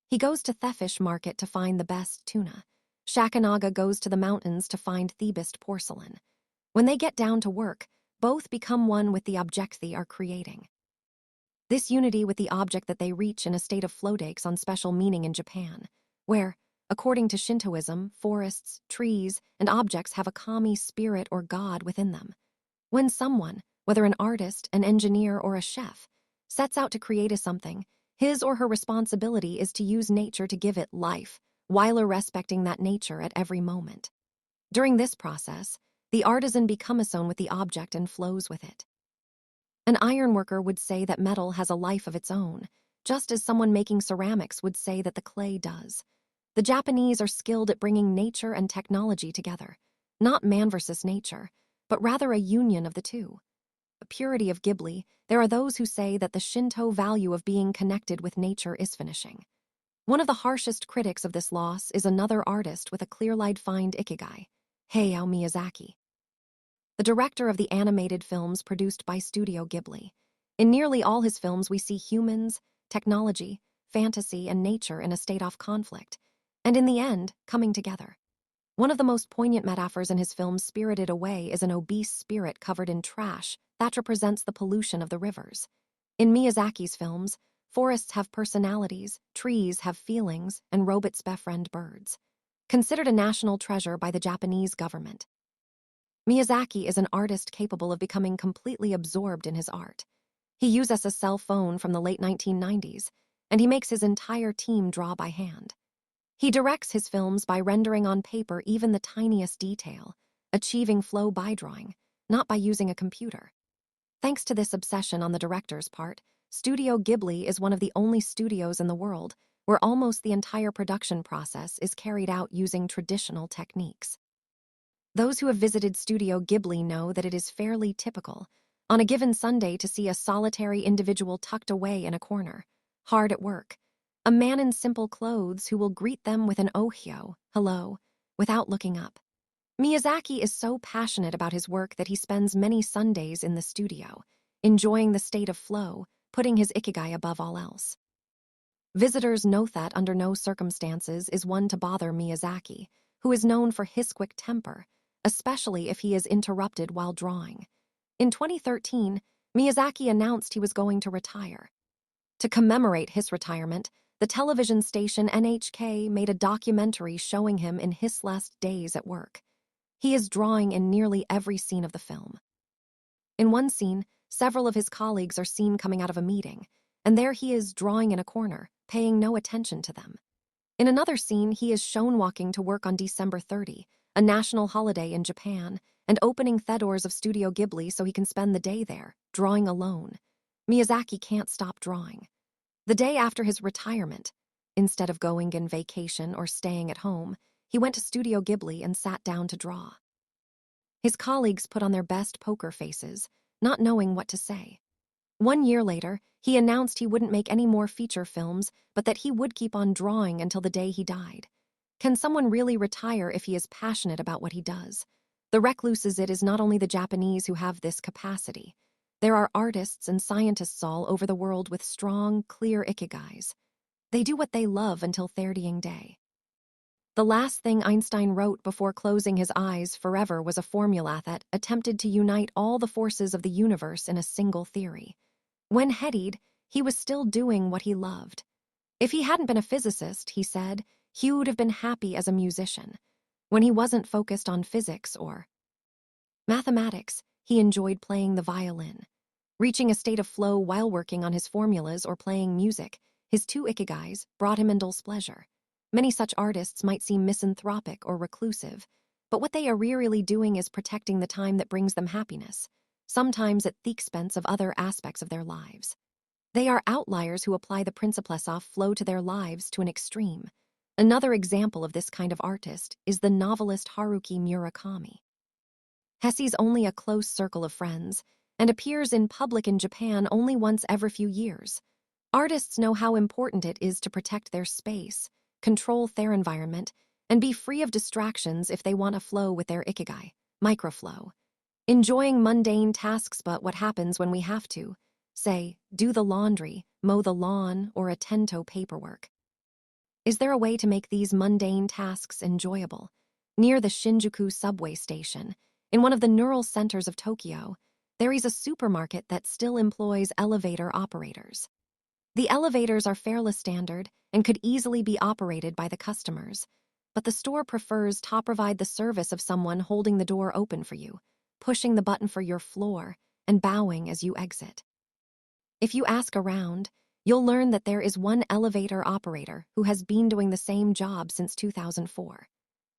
He goes to the fish market to find the best tuna. Shakunaga goes to the mountains to find the best porcelain. When they get down to work, both become one with the object they are creating. This unity with the object that they reach in a state of flow takes on special meaning in Japan, where, according to Shintoism, forests, trees, and objects have a kami spirit or god within them. When someone, whether an artist, an engineer, or a chef, sets out to create a something, his or her responsibility is to use nature to give it life, while respecting that nature at every moment. During this process, the artisan becomes one with the object and flows with it. An ironworker would say that metal has a life of its own, just as someone making ceramics would say that the clay does. The Japanese are skilled at bringing nature and technology together, not man versus nature, but rather a union of the two. The purity of Ghibli, there are those who say that the Shinto value of being connected with nature is finishing. One of the harshest critics of this loss is another artist with a clear-eyed find ikigai, Hayao Miyazaki, the director of the animated films produced by Studio Ghibli. In nearly all his films we see humans, technology, fantasy, and nature in a state of conflict. and in the end, coming together. One of the most poignant metaphors in his film Spirited Away is an obese spirit covered in trash that represents the pollution of the rivers. In Miyazaki's films, forests have personalities, trees have feelings, and robots befriend birds. Considered a national treasure by the Japanese government, Miyazaki is an artist capable of becoming completely absorbed in his art. He uses a cell phone from the late 1990s, and he makes his entire team draw by hand. He directs his films by rendering on paper even the tiniest detail, achieving flow by drawing, not by using a computer. Thanks to this obsession on the director's part, Studio Ghibli is one of the only studios in the world where almost the entire production process is carried out using traditional techniques. Those who have visited Studio Ghibli know that it is fairly typical, on a given Sunday, to see a solitary individual tucked away in a corner, hard at work, a man in simple clothes who will greet them with an ohio, hello, without looking up. Miyazaki is so passionate about his work that he spends many Sundays in the studio, enjoying the state of flow, putting his ikigai above all else. Visitors note that under no circumstances is one to bother Miyazaki, who is known for his quick temper, especially if he is interrupted while drawing. In 2013, Miyazaki announced he was going to retire. To commemorate his retirement, the television station NHK made a documentary showing him in his last days at work. He is drawing in nearly every scene of the film. In one scene, several of his colleagues are seen coming out of a meeting, and there he is drawing in a corner, paying no attention to them. In another scene, he is shown walking to work on December 30, a national holiday in Japan, and opening the doors of Studio Ghibli so he can spend the day there, drawing alone. Miyazaki can't stop drawing. The day after his retirement, instead of going on vacation or staying at home, he went to Studio Ghibli and sat down to draw. His colleagues put on their best poker faces, not knowing what to say. 1 year later, he announced he wouldn't make any more feature films, but that he would keep on drawing until the day he died. Can someone really retire if he is passionate about what he does? The recluses it is not only the Japanese who have this capacity. There are artists and scientists all over the world with strong, clear ikigais. They do what they love until their dying day. The last thing Einstein wrote before closing his eyes forever was a formula that attempted to unite all the forces of the universe in a single theory. When headied, he was still doing what he loved. If he hadn't been a physicist, he said, he would have been happy as a musician. When he wasn't focused on physics or mathematics, he enjoyed playing the violin. Reaching a state of flow while working on his formulas or playing music, his two ikigais brought him indulged pleasure. Many such artists might seem misanthropic or reclusive, but what they are really doing is protecting the time that brings them happiness, sometimes at the expense of other aspects of their lives. They are outliers who apply the principles of flow to their lives to an extreme. Another example of this kind of artist is the novelist Haruki Murakami. He's only a close circle of friends and appears in public in Japan only once every few years. Artists know how important it is to protect their space, control their environment, and be free of distractions if they want to flow with their ikigai, microflow. Enjoying mundane tasks, but what happens when we have to, say, do the laundry, mow the lawn, or attend to paperwork? Is there a way to make these mundane tasks enjoyable? Near the Shinjuku subway station, in one of the neural centers of Tokyo, there is a supermarket that still employs elevator operators. The elevators are fairly standard and could easily be operated by the customers, but the store prefers to provide the service of someone holding the door open for you, pushing the button for your floor, and bowing as you exit. If you ask around, you'll learn that there is one elevator operator who has been doing the same job since 2004.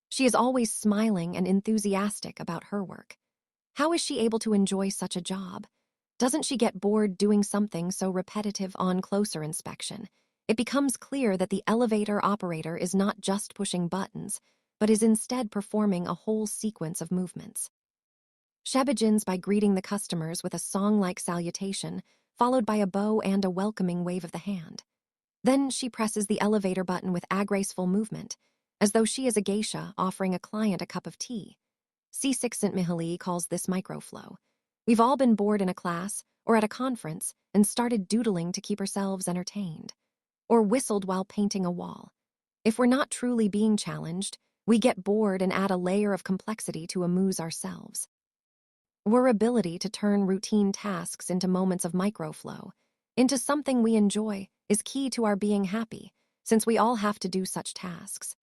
She is always smiling and enthusiastic about her work. How is she able to enjoy such a job? Doesn't she get bored doing something so repetitive? On closer inspection, it becomes clear that the elevator operator is not just pushing buttons, but is instead performing a whole sequence of movements. She begins by greeting the customers with a song-like salutation, followed by a bow and a welcoming wave of the hand. Then she presses the elevator button with a graceful movement, as though she is a geisha offering a client a cup of tea. Csikszentmihalyi calls this microflow. We've all been bored in a class or at a conference and started doodling to keep ourselves entertained, or whistled while painting a wall. If we're not truly being challenged, we get bored and add a layer of complexity to amuse ourselves. Our ability to turn routine tasks into moments of microflow, into something we enjoy, is key to our being happy, since we all have to do such tasks.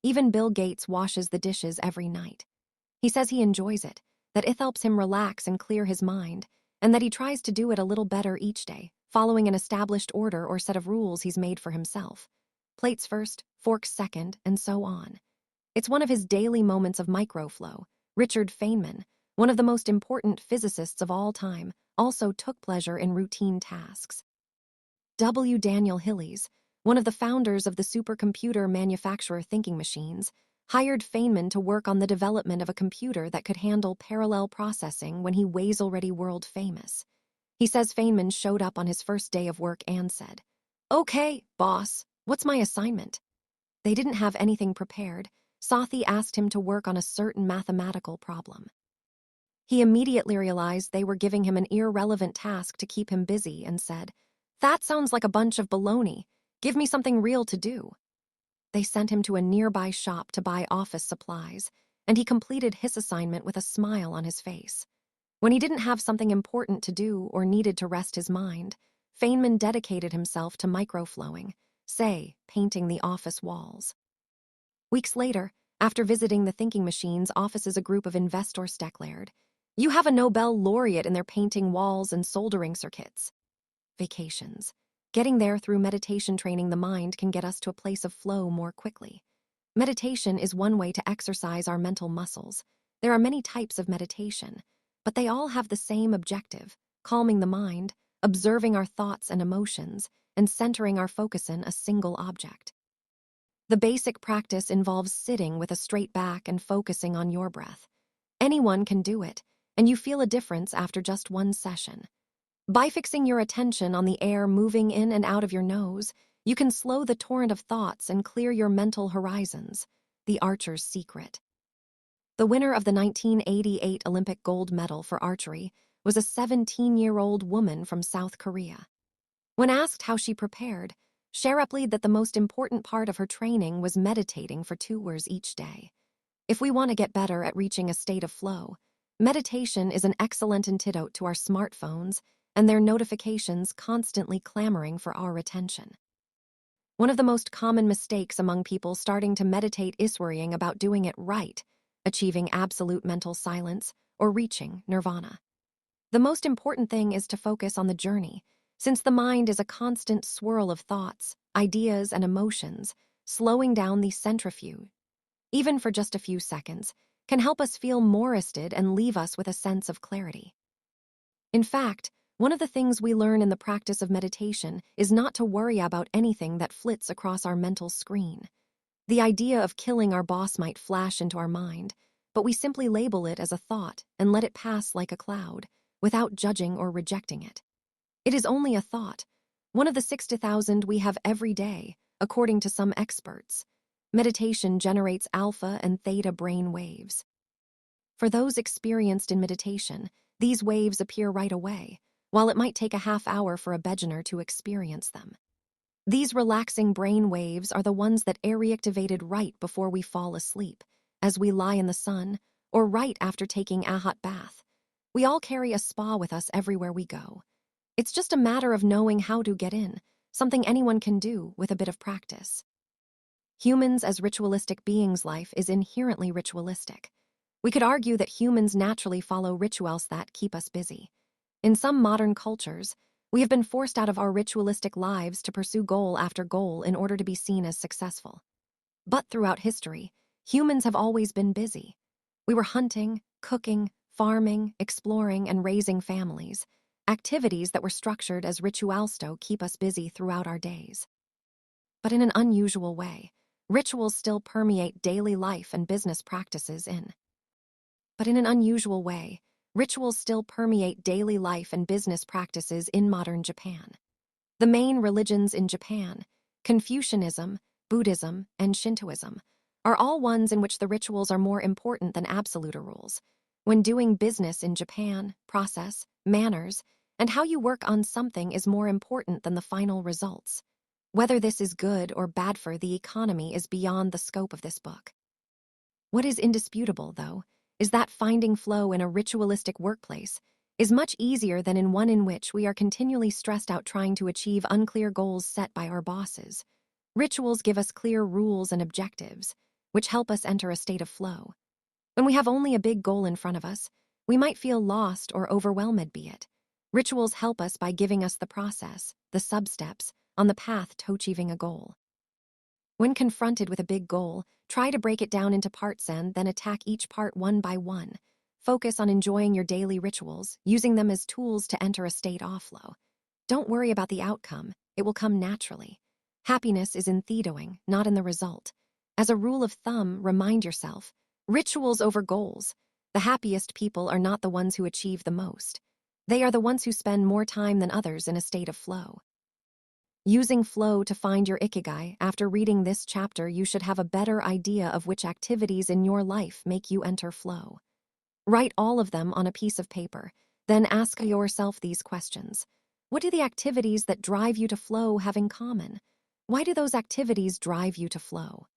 Even Bill Gates washes the dishes every night. He says he enjoys it, that it helps him relax and clear his mind, and that he tries to do it a little better each day, following an established order or set of rules he's made for himself. Plates first, forks second, and so on. It's one of his daily moments of microflow. Richard Feynman, one of the most important physicists of all time, also took pleasure in routine tasks. W. Daniel Hillies, one of the founders of the supercomputer manufacturer Thinking Machines, hired Feynman to work on the development of a computer that could handle parallel processing when he was already world famous. He says Feynman showed up on his first day of work and said, "Okay, boss, what's my assignment?" They didn't have anything prepared. Sathi asked him to work on a certain mathematical problem. He immediately realized they were giving him an irrelevant task to keep him busy and said, "That sounds like a bunch of baloney. Give me something real to do." They sent him to a nearby shop to buy office supplies, and he completed his assignment with a smile on his face. When he didn't have something important to do or needed to rest his mind, Feynman dedicated himself to microflowing, say, painting the office walls. Weeks later, after visiting the Thinking Machines offices, a group of investors declared, "You have a Nobel laureate in their painting walls and soldering circuits." Vacations. Getting there through meditation training the mind can get us to a place of flow more quickly. Meditation is one way to exercise our mental muscles. There are many types of meditation, but they all have the same objective: calming the mind, observing our thoughts and emotions, and centering our focus in a single object. The basic practice involves sitting with a straight back and focusing on your breath. Anyone can do it, and you feel a difference after just one session. By fixing your attention on the air moving in and out of your nose, you can slow the torrent of thoughts and clear your mental horizons. The archer's secret. The winner of the 1988 Olympic gold medal for archery was a 17-year-old woman from South Korea. When asked how she prepared, she replied that the most important part of her training was meditating for 2 hours each day. If we want to get better at reaching a state of flow, meditation is an excellent antidote to our smartphones and their notifications constantly clamoring for our attention. One of the most common mistakes among people starting to meditate is worrying about doing it right, achieving absolute mental silence, or reaching nirvana. The most important thing is to focus on the journey, since the mind is a constant swirl of thoughts, ideas, and emotions. Slowing down the centrifuge, even for just a few seconds, can help us feel more rested and leave us with a sense of clarity. In fact, one of the things we learn in the practice of meditation is not to worry about anything that flits across our mental screen. The idea of killing our boss might flash into our mind, but we simply label it as a thought and let it pass like a cloud, without judging or rejecting it. It is only a thought, one of the 60,000 we have every day, according to some experts. Meditation generates alpha and theta brain waves. For those experienced in meditation, these waves appear right away, while it might take a half hour for a beginner to experience them. These relaxing brain waves are the ones that are reactivated right before we fall asleep, as we lie in the sun, or right after taking a hot bath. We all carry a spa with us everywhere we go. It's just a matter of knowing how to get in, something anyone can do with a bit of practice. Humans as ritualistic beings, life is inherently ritualistic. We could argue that humans naturally follow rituals that keep us busy. In some modern cultures, we have been forced out of our ritualistic lives to pursue goal after goal in order to be seen as successful. But throughout history, humans have always been busy. We were hunting, cooking, farming, exploring, and raising families, activities that were structured as rituals to keep us busy throughout our days. But in an unusual way, rituals still permeate daily life and business practices in modern Japan. The main religions in Japan, Confucianism, Buddhism, and Shintoism, are all ones in which the rituals are more important than absolute rules. When doing business in Japan, process, manners, and how you work on something is more important than the final results. Whether this is good or bad for the economy is beyond the scope of this book. What is indisputable, though, is that finding flow in a ritualistic workplace is much easier than in one in which we are continually stressed out trying to achieve unclear goals set by our bosses. Rituals give us clear rules and objectives, which help us enter a state of flow. When we have only a big goal in front of us, we might feel lost or overwhelmed by it. Rituals help us by giving us the process, the sub-steps, on the path to achieving a goal. When confronted with a big goal, try to break it down into parts and then attack each part one by one. Focus on enjoying your daily rituals, using them as tools to enter a state of flow. Don't worry about the outcome, it will come naturally. Happiness is in the doing, not in the result. As a rule of thumb, remind yourself, rituals over goals. The happiest people are not the ones who achieve the most. They are the ones who spend more time than others in a state of flow. Using flow to find your ikigai. After reading this chapter, you should have a better idea of which activities in your life make you enter flow. Write all of them on a piece of paper, then ask yourself these questions. What do the activities that drive you to flow have in common? Why do those activities drive you to flow?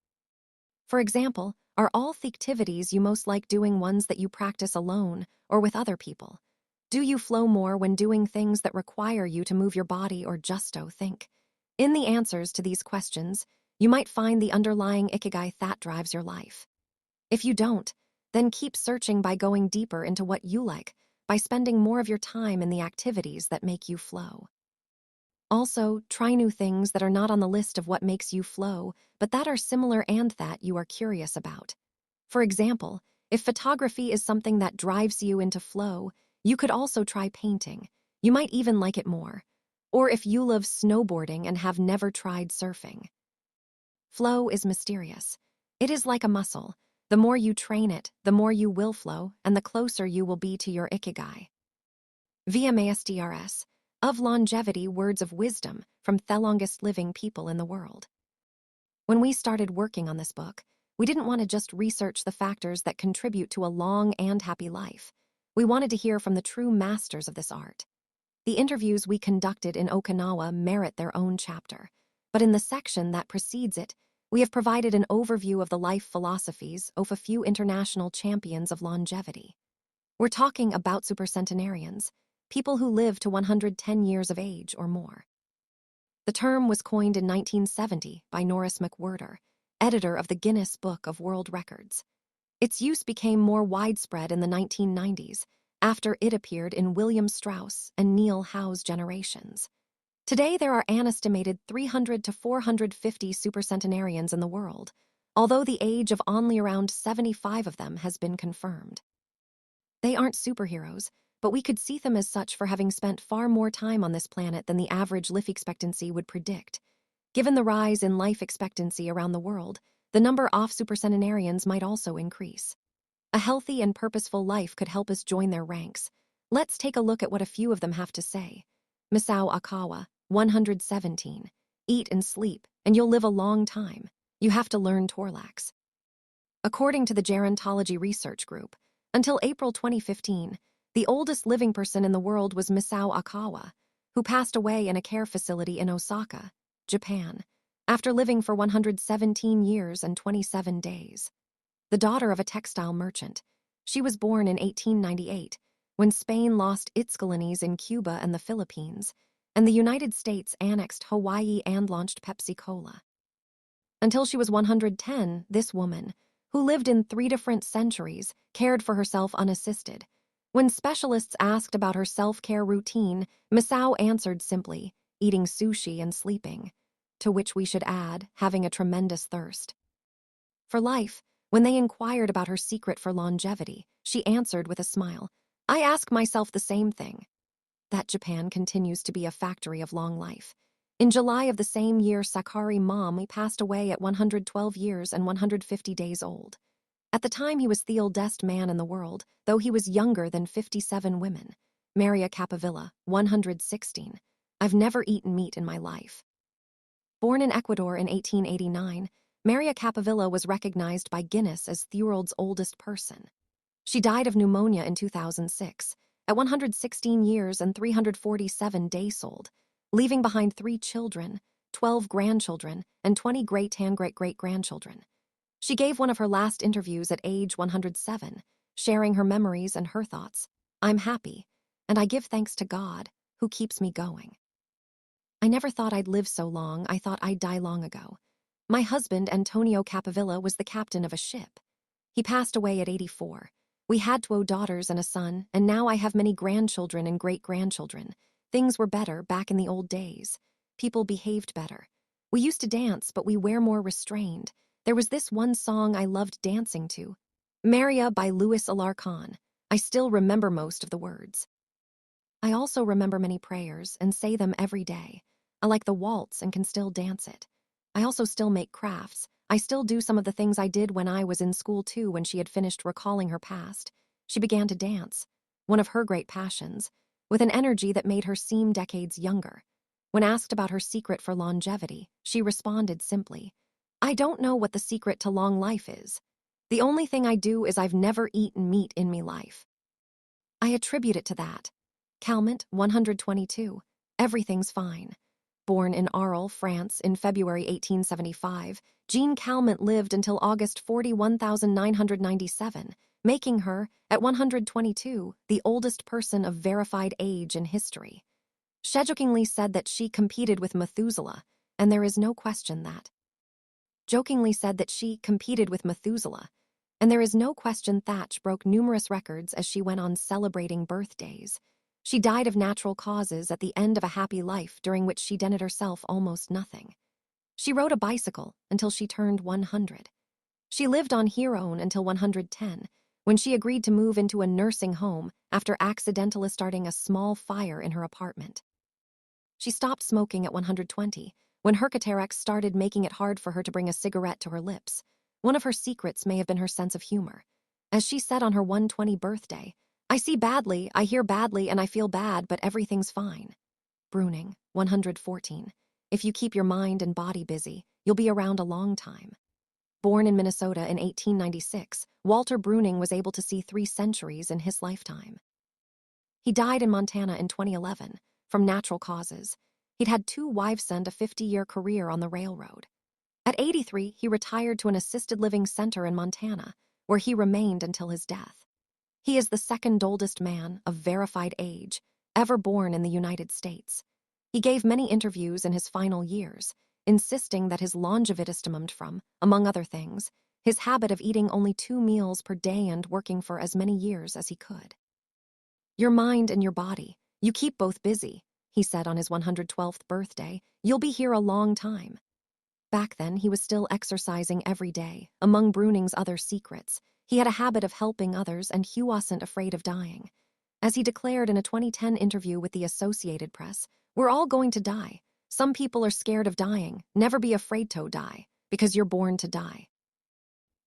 For example, are all the activities you most like doing ones that you practice alone or with other people? Do you flow more when doing things that require you to move your body or just think? In the answers to these questions, you might find the underlying ikigai that drives your life. If you don't, then keep searching by going deeper into what you like, by spending more of your time in the activities that make you flow. Also, try new things that are not on the list of what makes you flow, but that are similar and that you are curious about. For example, if photography is something that drives you into flow, you could also try painting. You might even like it more. Or if you love snowboarding and have never tried surfing. Flow is mysterious. It is like a muscle. The more you train it, the more you will flow, and the closer you will be to your ikigai. VMASDRS, of longevity, words of wisdom from the longest living people in the world. When we started working on this book, we didn't want to just research the factors that contribute to a long and happy life. We wanted to hear from the true masters of this art. The interviews we conducted in Okinawa merit their own chapter, but in the section that precedes it, we have provided an overview of the life philosophies of a few international champions of longevity. We're talking about supercentenarians, people who live to 110 years of age or more. The term was coined in 1970 by Norris McWhirter, editor of the Guinness Book of World Records. Its use became more widespread in the 1990s, after it appeared in William Strauss and Neil Howe's generations. Today, there are an estimated 300 to 450 supercentenarians in the world, although the age of only around 75 of them has been confirmed. They aren't superheroes, but we could see them as such for having spent far more time on this planet than the average life expectancy would predict. Given the rise in life expectancy around the world, the number of supercentenarians might also increase. A healthy and purposeful life could help us join their ranks. Let's take a look at what a few of them have to say. Misao Akawa, 117. Eat and sleep, and you'll live a long time. You have to learn Torlax. According to the Gerontology Research Group, until April 2015, the oldest living person in the world was Misao Akawa, who passed away in a care facility in Osaka, Japan, after living for 117 years and 27 days. The daughter of a textile merchant, she was born in 1898, when Spain lost its colonies in Cuba and the Philippines, and the United States annexed Hawaii and launched Pepsi-Cola. Until she was 110, this woman, who lived in 3 different centuries, cared for herself unassisted. When specialists asked about her self-care routine, Misao answered simply, eating sushi and sleeping, to which we should add, having a tremendous thirst. For life, when they inquired about her secret for longevity, she answered with a smile, I ask myself the same thing. That Japan continues to be a factory of long life. In July of the same year, Sakari Mami passed away at 112 years and 150 days old. At the time, he was the oldest man in the world, though he was younger than 57 women. Maria Capovilla, 116. I've never eaten meat in my life. Born in Ecuador in 1889, Maria Capovilla was recognized by Guinness as the world's oldest person. She died of pneumonia in 2006, at 116 years and 347 days old, leaving behind 3 children, 12 grandchildren, and 20 great-great-great-grandchildren. She gave one of her last interviews at age 107, sharing her memories and her thoughts. "I'm happy, and I give thanks to God, who keeps me going. I never thought I'd live so long. I thought I'd die long ago. My husband, Antonio Capavilla, was the captain of a ship. He passed away at 84. We had 2 daughters and a son, and now I have many grandchildren and great-grandchildren. Things were better back in the old days. People behaved better. We used to dance, but we were more restrained. There was this one song I loved dancing to, Maria by Louis Alarcon. I still remember most of the words. I also remember many prayers and say them every day. I like the waltz and can still dance it. I also still make crafts. I still do some of the things I did when I was in school too." When she had finished recalling her past, she began to dance, one of her great passions, with an energy that made her seem decades younger. When asked about her secret for longevity, she responded simply, "I don't know what the secret to long life is. The only thing I do is I've never eaten meat in me life. I attribute it to that." Calment, 122. Everything's fine. Born in Arles, France in February 1875, Jean Calment lived until August 41,997, making her, at 122, the oldest person of verified age in history. She jokingly said that she competed with Methuselah, and there is no question that. Thatch broke numerous records as she went on celebrating birthdays. She died of natural causes at the end of a happy life during which she dented herself almost nothing. She rode a bicycle until she turned 100. She lived on her own until 110, when she agreed to move into a nursing home after accidentally starting a small fire in her apartment. She stopped smoking at 120, when her cataracts started making it hard for her to bring a cigarette to her lips. One of her secrets may have been her sense of humor. As she said on her 120 birthday, "I see badly, I hear badly, and I feel bad, but everything's fine." Bruning, 114. If you keep your mind and body busy, you'll be around a long time. Born in Minnesota in 1896, Walter Bruning was able to see 3 centuries in his lifetime. He died in Montana in 2011, from natural causes. He'd had 2 wives and a 50-year career on the railroad. At 83, he retired to an assisted living center in Montana, where he remained until his death. He is the second oldest man of verified age ever born in the United States. He gave many interviews in his final years, insisting that his longevity stemmed from, among other things, his habit of eating only 2 meals per day and working for as many years as he could. "Your mind and your body, you keep both busy," he said on his 112th birthday. "You'll be here a long time." Back then, he was still exercising every day. Among Bruning's other secrets, he had a habit of helping others, and he wasn't afraid of dying. As he declared in a 2010 interview with the Associated Press, "We're all going to die. Some people are scared of dying. Never be afraid to die, because you're born to die."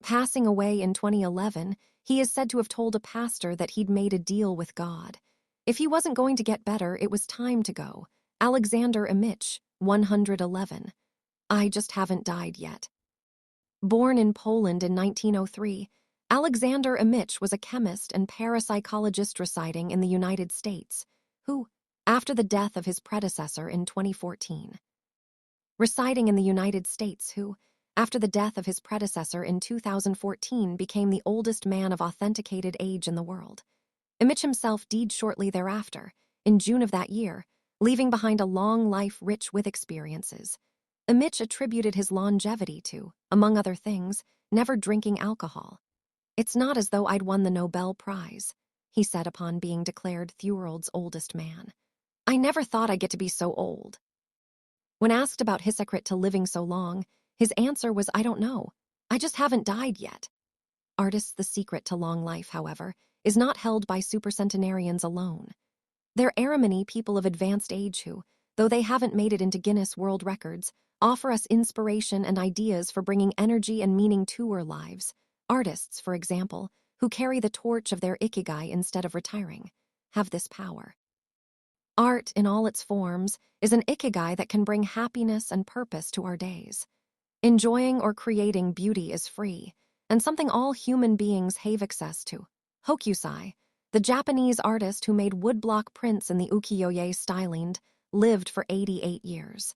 Passing away in 2011, he is said to have told a pastor that he'd made a deal with God. If he wasn't going to get better, it was time to go. Alexander Imich, 111. "I just haven't died yet." Born in Poland in 1903, Alexander Imich was a chemist and parapsychologist residing in the United States, who, after the death of his predecessor in 2014, in 2014 became the oldest man of authenticated age in the world. Imich himself died shortly thereafter, in June of that year, leaving behind a long life rich with experiences. Imich attributed his longevity to, among other things, never drinking alcohol. "It's not as though I'd won the Nobel Prize," he said upon being declared the world's oldest man. "I never thought I'd get to be so old." When asked about his secret to living so long, his answer was, "I don't know. I just haven't died yet." Artists' the secret to long life, however, is not held by supercentenarians alone. They're Aramini people of advanced age who, though they haven't made it into Guinness World Records, offer us inspiration and ideas for bringing energy and meaning to our lives. Artists, for example, who carry the torch of their ikigai instead of retiring, have this power. Art, in all its forms, is an ikigai that can bring happiness and purpose to our days. Enjoying or creating beauty is free, and something all human beings have access to. Hokusai, The Japanese artist who made woodblock prints in the ukiyo-e styling lived for 88 years.